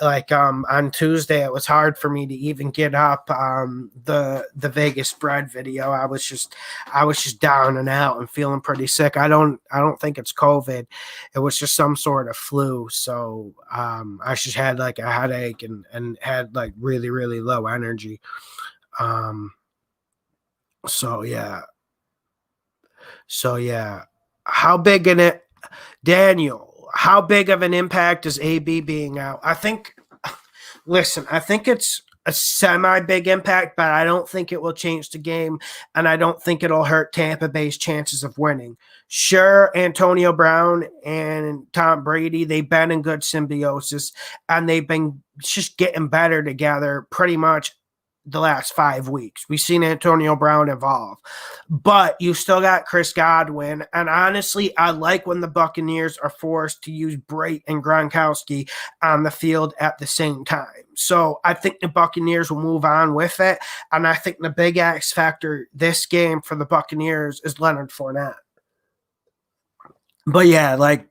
Like on Tuesday, it was hard for me to even get up the Vegas spread video. I was just down and out and feeling pretty sick. I don't think it's COVID. It was just some sort of flu. So I just had like a headache and had like really, really low energy. So yeah. How big in it, Daniel? How big of an impact is AB being out? I think it's a semi-big impact, but I don't think it will change the game, and I don't think it'll hurt Tampa Bay's chances of winning. Sure, Antonio Brown and Tom Brady, they've been in good symbiosis, and they've been just getting better together pretty much the last 5 weeks. We've seen Antonio Brown evolve, but you still got Chris Godwin. And honestly, I like when the Buccaneers are forced to use Brate and Gronkowski on the field at the same time. So I think the Buccaneers will move on with it. And I think the big X factor this game for the Buccaneers is Leonard Fournette. But yeah, like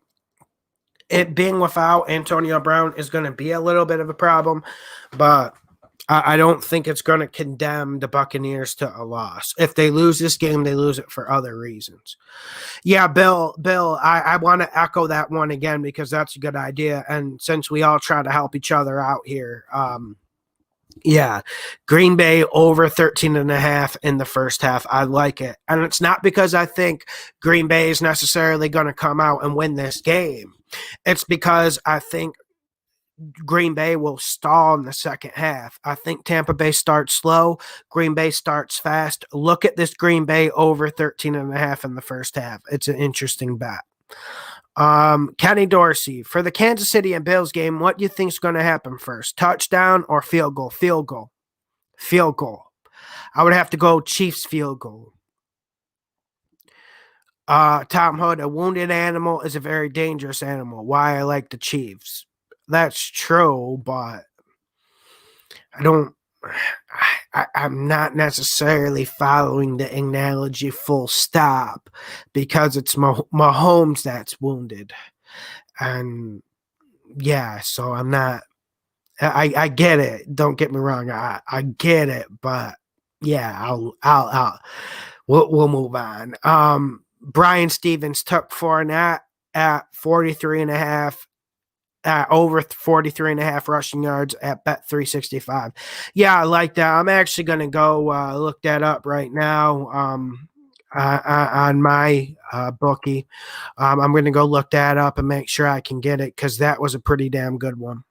it being without Antonio Brown is going to be a little bit of a problem, but I don't think it's going to condemn the Buccaneers to a loss. If they lose this game, they lose it for other reasons. Yeah, Bill, I want to echo that one again because that's a good idea. And since we all try to help each other out here, Green Bay over 13.5 in the first half. I like it. And it's not because I think Green Bay is necessarily going to come out and win this game. It's because I think Green Bay will stall in the second half. I think Tampa Bay starts slow. Green Bay starts fast. Look at this Green Bay over 13.5 in the first half. It's an interesting bet. Kenny Dorsey, for the Kansas City and Bills game, what do you think is going to happen first? Touchdown or field goal? Field goal. Field goal. I would have to go Chiefs field goal. Tom Hood, a wounded animal is a very dangerous animal. Why I like the Chiefs. That's true, but I'm not necessarily following the analogy full stop because it's Mahomes that's wounded. And yeah, so I'm not, I get it. Don't get me wrong. I get it, but yeah, we'll move on. Brian Stevens took Fournette at 43.5. Over 43.5 rushing yards at Bet 365. Yeah, I like that. I'm actually going to go look that up right now on my bookie. I'm going to go look that up and make sure I can get it because that was a pretty damn good one.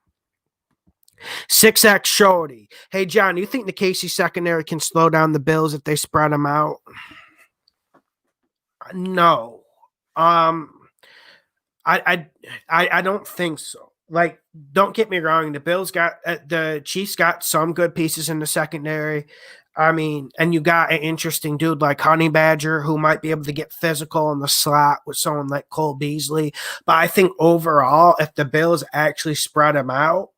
6X Shorty. Hey, John, you think the Casey secondary can slow down the Bills if they spread them out? No. Um, I don't think so. Like, don't get me wrong. The Chiefs got some good pieces in the secondary. I mean, and you got an interesting dude like Honey Badger who might be able to get physical in the slot with someone like Cole Beasley. But I think overall, if the Bills actually spread them out,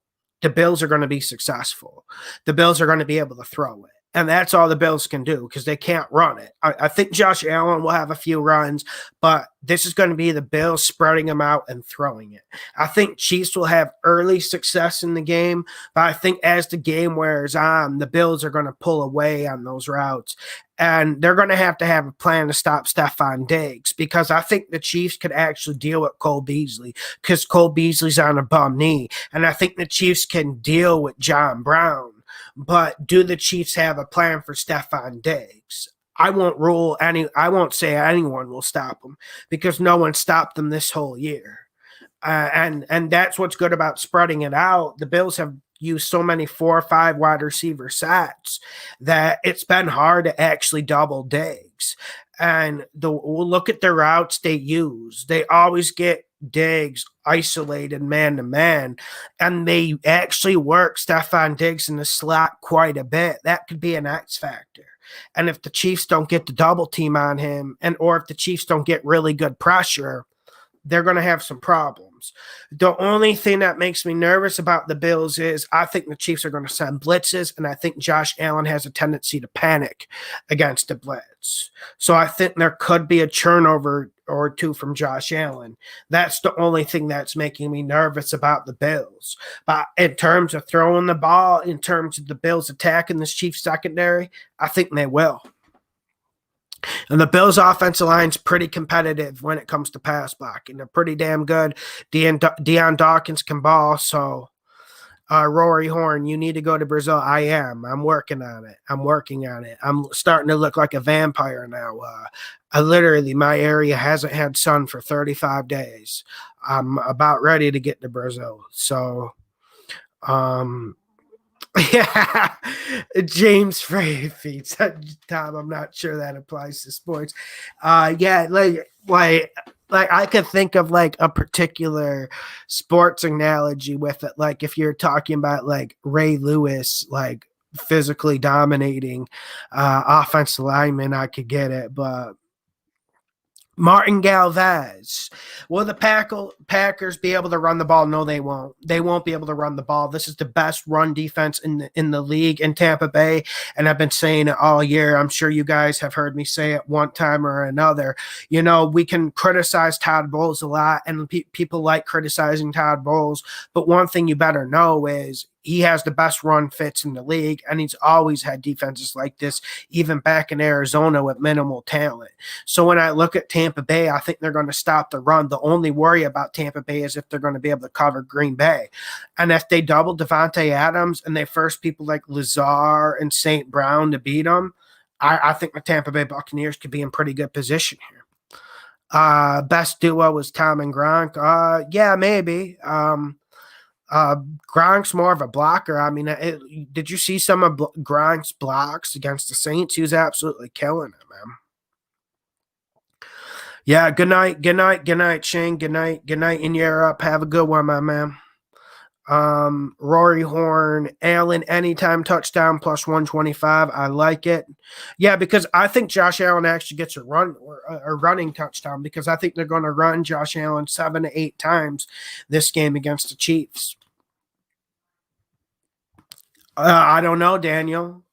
the Bills are going to be successful. The Bills are going to be able to throw it. And that's all the Bills can do because they can't run it. I think Josh Allen will have a few runs, but this is going to be the Bills spreading them out and throwing it. I think Chiefs will have early success in the game, but I think as the game wears on, the Bills are going to pull away on those routes. And they're going to have a plan to stop Stephon Diggs because I think the Chiefs could actually deal with Cole Beasley because Cole Beasley's on a bum knee. And I think the Chiefs can deal with John Brown. But do the Chiefs have a plan for Stephon Diggs? I won't say anyone will stop them because no one stopped them this whole year. And that's what's good about spreading it out. The Bills have used so many 4 or 5 wide receiver sets that it's been hard to actually double Diggs. And we'll look at the routes they use. They always get Diggs isolated man to man, and they actually work Stephon Diggs in the slot quite a bit. That could be an X factor. And if the Chiefs don't get the double team on him, or if the Chiefs don't get really good pressure, they're going to have some problems. The only thing that makes me nervous about the Bills is I think the Chiefs are going to send blitzes, and I think Josh Allen has a tendency to panic against the blitz. So I think there could be a turnover or two from Josh Allen. That's the only thing that's making me nervous about the Bills. But in terms of throwing the ball, in terms of the Bills attacking this Chiefs secondary, I think they will. And the Bills' offensive line's pretty competitive when it comes to pass blocking. They're pretty damn good. Deion Dawkins can ball. So, Rory Horn, you need to go to Brazil. I am. I'm working on it. I'm starting to look like a vampire now. My area hasn't had sun for 35 days. I'm about ready to get to Brazil. So, yeah, James Frey feeds. Tom, I'm not sure that applies to sports. Yeah, like I could think of like a particular sports analogy with it. Like if you're talking about like Ray Lewis, like physically dominating offensive lineman, I could get it, but Martin Galvez. Will the Packers be able to run the ball? No, they won't. They won't be able to run the ball. This is the best run defense in the league in Tampa Bay, and I've been saying it all year. I'm sure you guys have heard me say it one time or another. You know, we can criticize Todd Bowles a lot, and people like criticizing Todd Bowles, but one thing you better know is he has the best run fits in the league, and he's always had defenses like this, even back in Arizona with minimal talent. So when I look at Tampa Bay, I think they're going to stop the run. The only worry about Tampa Bay is if they're going to be able to cover Green Bay. And if they double Devontae Adams and they force people like Lazar and St. Brown to beat them, I think the Tampa Bay Buccaneers could be in pretty good position here. Best duo was Tom and Gronk. Yeah, maybe. Gronk's more of a blocker. I mean, did you see some of Gronk's blocks against the Saints? He was absolutely killing it, man. Yeah, good night, Shane. Good night in Europe. Have a good one, my man. Rory Horn, Allen, anytime touchdown plus 125. I like it. Yeah, because I think Josh Allen actually gets a running touchdown because I think they're going to run Josh Allen 7 to 8 times this game against the Chiefs. I don't know, Daniel.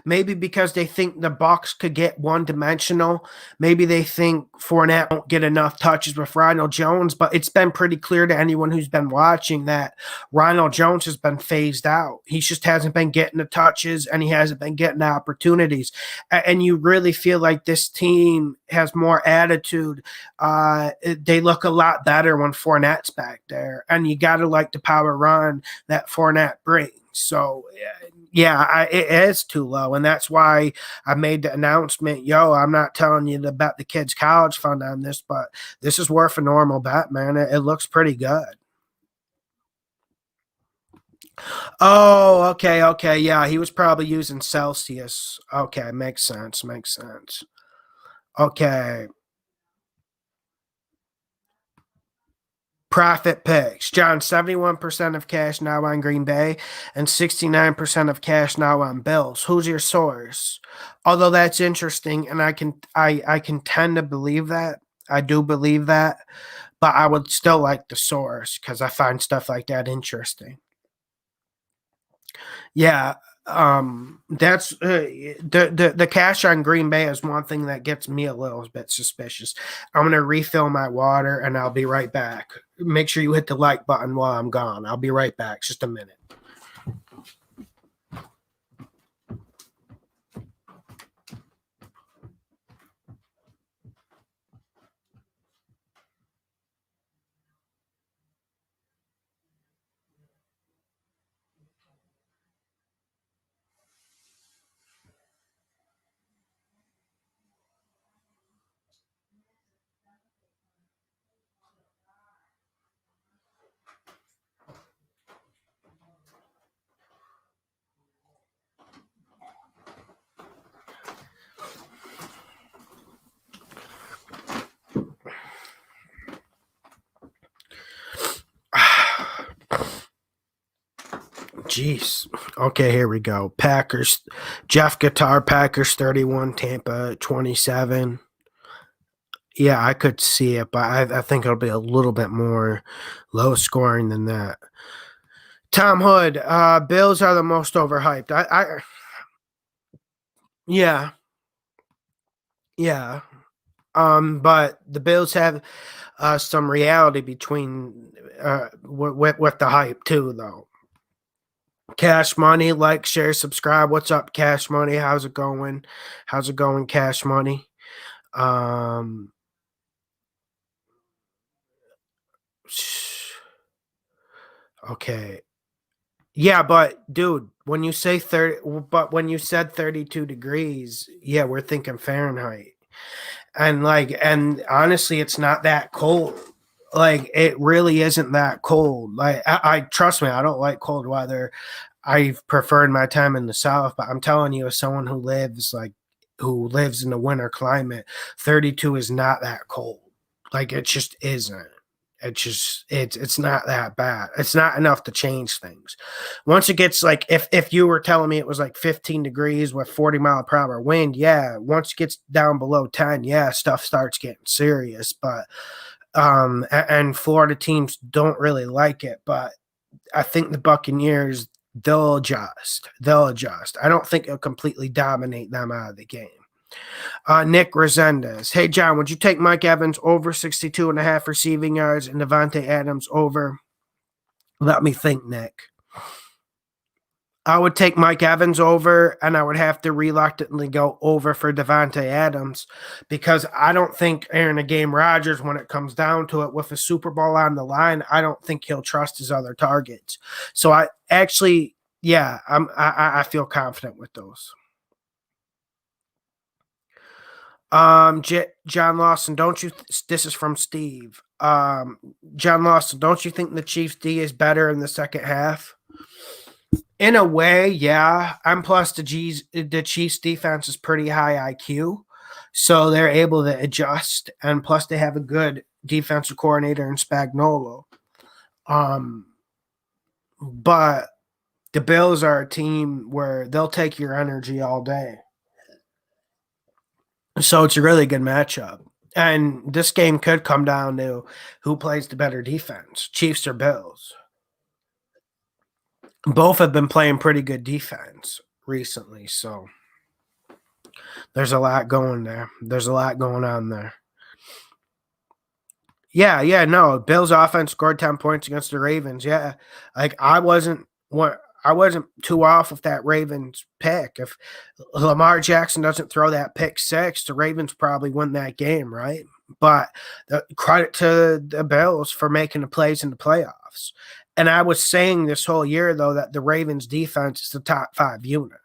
Maybe because they think the Bucs could get one-dimensional. Maybe they think Fournette won't get enough touches with Ronald Jones, but it's been pretty clear to anyone who's been watching that Ronald Jones has been phased out. He just hasn't been getting the touches, and he hasn't been getting the opportunities. And you really feel like this team has more attitude. They look a lot better when Fournette's back there, and you got to like the power run that Fournette brings. So, yeah, it is too low, and that's why I made the announcement. I'm not telling you to bet the kids' college fund on this, but this is worth a normal bet, man. It looks pretty good. Oh, okay, okay. Yeah, he was probably using Celsius. Okay, makes sense. Makes sense. Okay. Profit picks. John, 71% of cash now on Green Bay and 69% of cash now on Bills. Who's your source? Although that's interesting, and I can tend to believe that. I do believe that, but I would still like the source because I find stuff like that interesting. Yeah, that's the cash on Green Bay is one thing that gets me a little bit suspicious. I'm gonna refill my water and I'll be right back. Make sure you hit the like button while I'm gone. I'll be right back. Just a minute. Jeez. Okay, here we go. Packers. Jeff Guitar, Packers 31, Tampa 27. Yeah, I could see it, but I think it'll be a little bit more low scoring than that. Tom Hood, Bills are the most overhyped. Yeah, yeah. But the Bills have some reality between with the hype too, though. Cash Money, like, share, subscribe. What's up, Cash Money? How's it going? How's it going, Cash Money? Um, okay, yeah, but dude, when you say 30, but when you said 32 degrees, yeah, we're thinking Fahrenheit. And honestly, it's not that cold. Like, it really isn't that cold. Like, I trust me, I don't like cold weather. I've preferred my time in the South, but I'm telling you, as someone who lives in the winter climate, 32 is not that cold. Like, it just isn't. It's not that bad. It's not enough to change things. Once it gets, like, if you were telling me it was like 15 degrees with 40-mile-per-hour wind, yeah. Once it gets down below 10, yeah, stuff starts getting serious. But and Florida teams don't really like it, but I think the Buccaneers, they'll adjust. They'll adjust. I don't think it'll completely dominate them out of the game. Nick Resendez. Hey, John, would you take Mike Evans over 62 and a half receiving yards and Devontae Adams over? Let me think, Nick. I would take Mike Evans over, and I would have to reluctantly go over for Devontae Adams because I don't think Aaron a game Rodgers, when it comes down to it, with a Super Bowl on the line, I don't think he'll trust his other targets. So I actually, yeah, I feel confident with those. John Lawson, don't you? This is from Steve. John Lawson, don't you think the Chiefs D is better in the second half? In a way, yeah. And plus, the Chiefs defense is pretty high IQ, so they're able to adjust. And plus, they have a good defensive coordinator in Spagnuolo. Um, but the Bills are a team where they'll take your energy all day. So it's a really good matchup. And this game could come down to who plays the better defense, Chiefs or Bills. Both have been playing pretty good defense recently, so there's a lot going there. There's a lot going on there. Yeah, yeah, no. Bills offense scored 10 points against the Ravens. Yeah. Like, I wasn't too off with that Ravens pick. If Lamar Jackson doesn't throw that pick six, the Ravens probably win that game, right? But the credit to the Bills for making the plays in the playoffs. And I was saying this whole year, though, that the Ravens defense is the top 5 unit.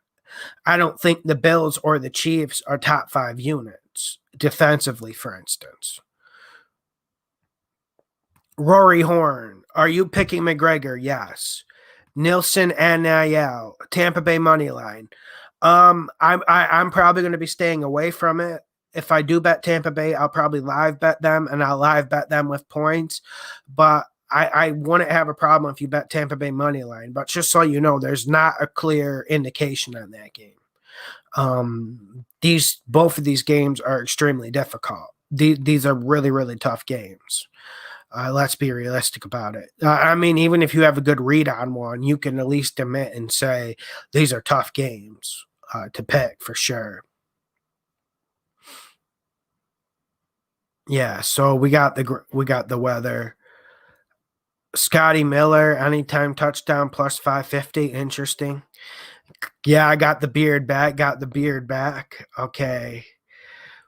I don't think the Bills or the Chiefs are top 5 units defensively, for instance. Rory Horn, are you picking McGregor? Yes. Nilsson and Niel, Tampa Bay money line. I'm probably going to be staying away from it. If I do bet Tampa Bay, I'll probably live bet them, and I'll live bet them with points. But I wouldn't have a problem if you bet Tampa Bay money line. But just so you know, there's not a clear indication on that game. Both of these games are extremely difficult. These are really, really tough games. Let's be realistic about it. I mean, even if you have a good read on one, you can at least admit and say these are tough games to pick for sure. Yeah, so we got the weather. Scotty Miller, anytime touchdown plus 550. Interesting. Yeah, I got the beard back. Okay.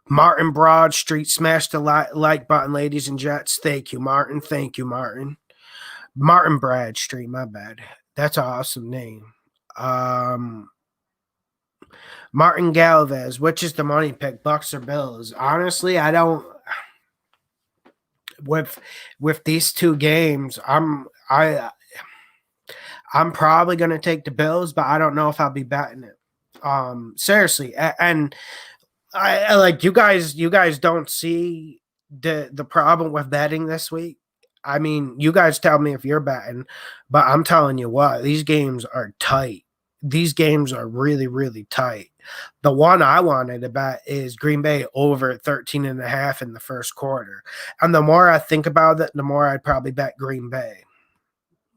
Martin Broad Street, smash the like button, ladies and gents. Thank you, Martin. Thank you, Martin. Martin Bradstreet, my bad. That's an awesome name. Martin Galvez, which is the money pick, Bucks or Bills? Honestly, I don't. With these two games, I'm probably going to take the Bills, but I don't know if I'll be betting it. Seriously, and I like you guys don't see the problem with betting this week. I mean, you guys tell me if you're betting, but I'm telling you what, these games are tight. These games are really, really tight. The one I wanted to bet is Green Bay over 13.5 in the first quarter. And the more I think about it, the more I'd probably bet Green Bay.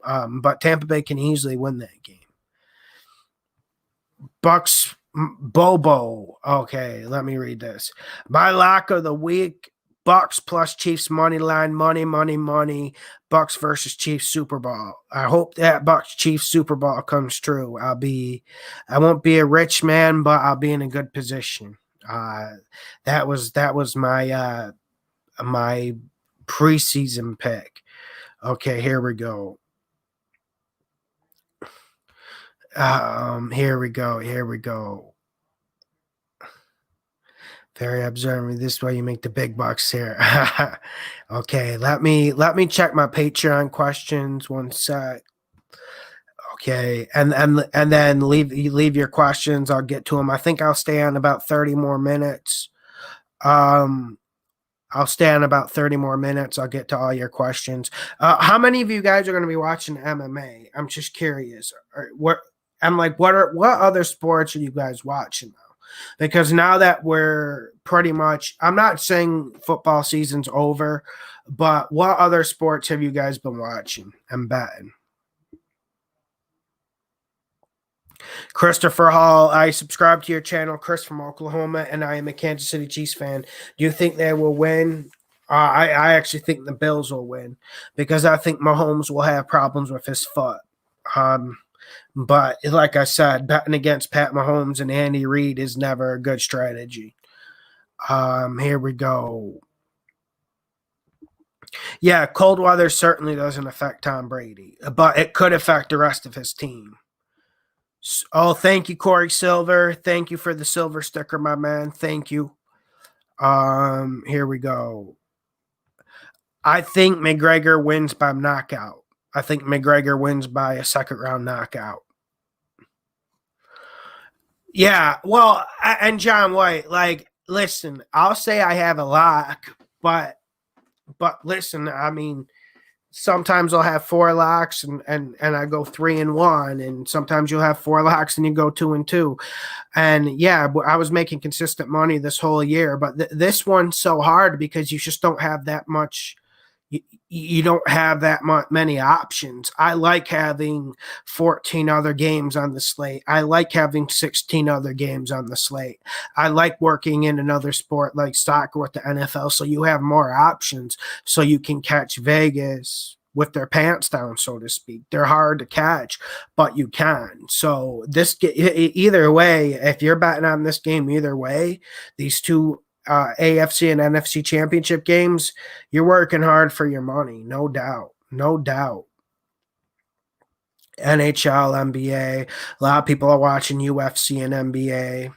But Tampa Bay can easily win that game. Bucks Bobo. Okay, let me read this. My lock of the week, Bucks plus Chiefs money line, money. Bucks versus Chiefs Super Bowl. I hope that Bucks Chiefs Super Bowl comes true. I won't be a rich man, but I'll be in a good position. That was my my preseason pick. Okay, here we go. Here we go. Very observant. This is why you make the big bucks here. Okay, let me check my Patreon questions. One sec. Okay, and then leave your questions. I'll get to them. I think I'll stay on about 30 more minutes. I'll stay on about 30 more minutes. I'll get to all your questions. How many of you guys are going to be watching MMA? I'm just curious. What other sports are you guys watching now? Because now that we're pretty much, I'm not saying football season's over, but what other sports have you guys been watching and betting? Christopher Hall, I subscribe to your channel, Chris from Oklahoma, and I am a Kansas City Chiefs fan. Do you think they will win? I actually think the Bills will win because I think Mahomes will have problems with his foot. But like I said, betting against Pat Mahomes and Andy Reid is never a good strategy. Here we go. Yeah, cold weather certainly doesn't affect Tom Brady, but it could affect the rest of his team. Oh, thank you, Corey Silver. Thank you for the silver sticker, my man. Thank you. Here we go. I think McGregor wins by knockout. I think McGregor wins by a second round knockout. Yeah, well, and John White, like, listen, I'll say I have a lock, but listen, I mean, sometimes I'll have 4 locks and I go 3-1, and sometimes you'll have 4 locks and you go 2-2. And yeah, I was making consistent money this whole year, but this one's so hard because you just don't have that much. You don't have that many options. I like having 14 other games on the slate. I like having 16 other games on the slate. I like working in another sport like soccer with the NFL, so you have more options, so you can catch Vegas with their pants down, so to speak. They're hard to catch, but you can. So either way, if you're betting on this game either way, these two AFC and NFC championship games, you're working hard for your money, no doubt. NHL, NBA, a lot of people are watching UFC and NBA.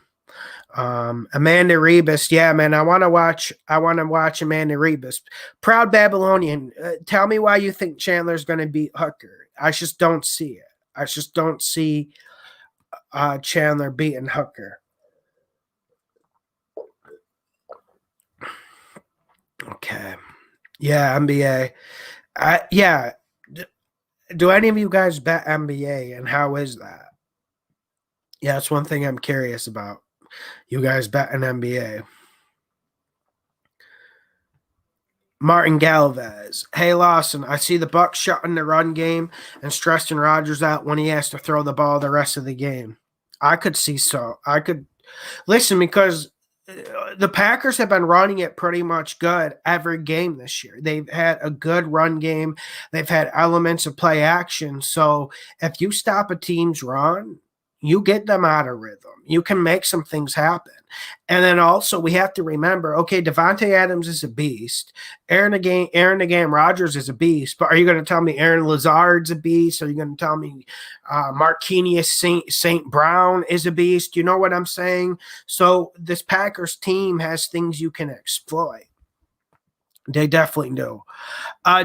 Amanda Rebus, yeah, man, I want to watch Amanda Rebus. Proud Babylonian, tell me why you think Chandler's going to beat Hooker. I just don't see it. I just don't see Chandler beating Hooker. Okay. Yeah, NBA. Yeah. Do any of you guys bet NBA, and how is that? Yeah, that's one thing I'm curious about. You guys bet an NBA. Martin Galvez. Hey Lawson, I see the Bucks shutting the run game and stressing Rodgers out when he has to throw the ball the rest of the game. I could see so. I could listen because the Packers have been running it pretty much good every game this year. They've had a good run game. They've had elements of play action. So if you stop a team's run, you get them out of rhythm. You can make some things happen. And then also we have to remember, okay, Devontae Adams is a beast. Aaron the game Rodgers is a beast. But are you going to tell me Aaron Lazard's a beast? Are you going to tell me Marquinhos St. Brown is a beast? You know what I'm saying? So this Packers team has things you can exploit. They definitely do.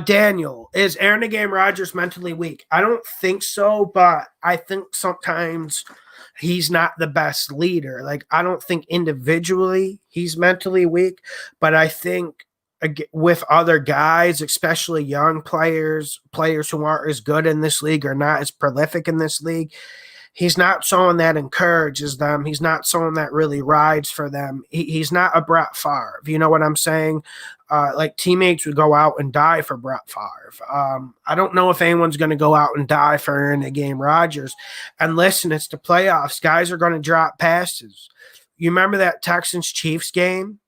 Daniel, is Aaron the game Rodgers mentally weak? I don't think so, but I think sometimes he's not the best leader. Like, I don't think individually he's mentally weak, but I think with other guys, especially young players who aren't as good in this league or not as prolific in this league, he's not someone that encourages them. He's not someone that really rides for them. He's not a Brett Favre. You know what I'm saying? Like teammates would go out and die for Brett Favre. I don't know if anyone's going to go out and die for in the game Rodgers. And listen, it's the playoffs. Guys are going to drop passes. You remember that Texans-Chiefs game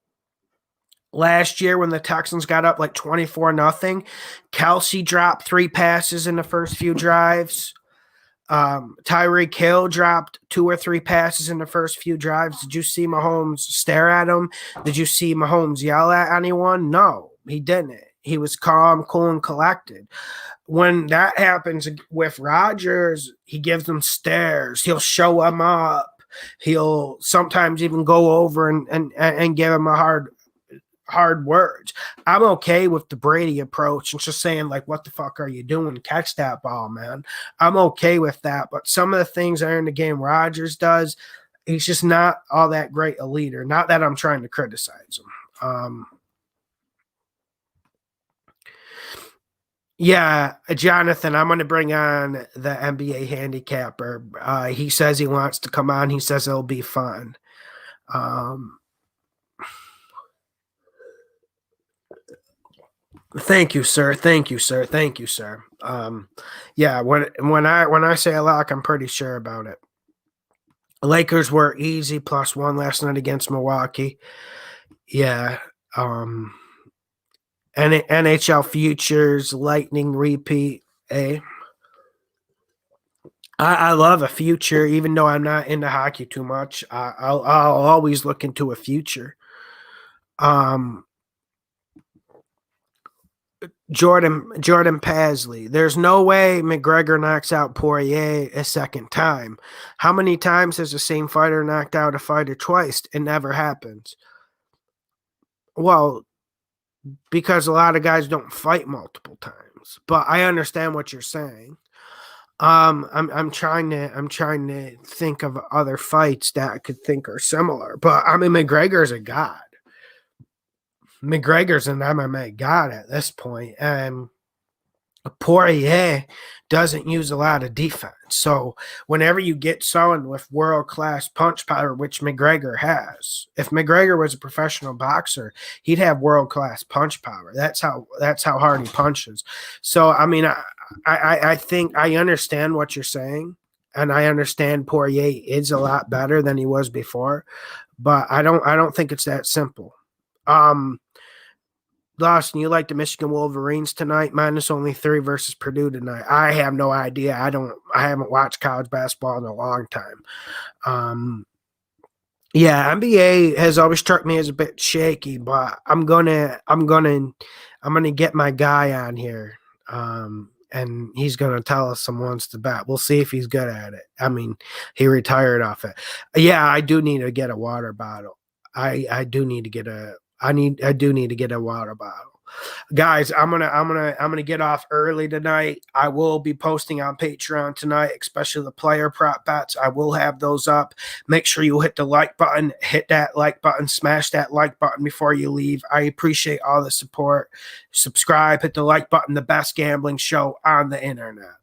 last year when the Texans got up like 24-0? Kelsey dropped 3 passes in the first few drives. Tyreek Hill dropped 2 or 3 passes in the first few drives. Did you see Mahomes stare at him? Did you see Mahomes yell at anyone? No, he didn't. He was calm, cool, and collected. When that happens with Rodgers, he gives them stares. He'll show them up. He'll sometimes even go over and give him a hard words. I'm okay with the Brady approach and just saying, like, what the fuck are you doing? Catch that ball, man. I'm okay with that. But some of the things that are in the game Rodgers does, he's just not all that great a leader. Not that I'm trying to criticize him. Yeah, Jonathan, I'm going to bring on the NBA handicapper. He says he wants to come on. He says it'll be fun. Thank you, sir. Thank you, sir. Thank you, sir. Yeah, when I say a lock, I'm pretty sure about it. Lakers were easy +1 last night against Milwaukee. Yeah. NHL futures, Lightning repeat. I love a future, even though I'm not into hockey too much. I'll always look into a future. Jordan Pasley. There's no way McGregor knocks out Poirier a second time. How many times has the same fighter knocked out a fighter twice? It never happens. Well, because a lot of guys don't fight multiple times. But I understand what you're saying. I'm trying to think of other fights that I could think are similar. But I mean, McGregor's a god. McGregor's an MMA god at this point, and Poirier doesn't use a lot of defense. So whenever you get someone with world-class punch power, which McGregor has, if McGregor was a professional boxer, he'd have world-class punch power. That's how hard he punches. So I mean, I think I understand what you're saying, and I understand Poirier is a lot better than he was before, but I don't think it's that simple. Lawson, you like the Michigan Wolverines tonight? -3 versus Purdue tonight. I have no idea. I haven't watched college basketball in a long time. Yeah, NBA has always struck me as a bit shaky, but I'm gonna get my guy on here. And he's gonna tell us some ones to bet. We'll see if he's good at it. I mean, he retired off it. Yeah, I do need to get a water bottle. I do need to get a water bottle. Guys, I'm gonna get off early tonight. I will be posting on Patreon tonight, especially the player prop bets. I will have those up. Make sure you hit the like button, hit that like button, smash that like button before you leave. I appreciate all the support. Subscribe, hit the like button, the best gambling show on the internet.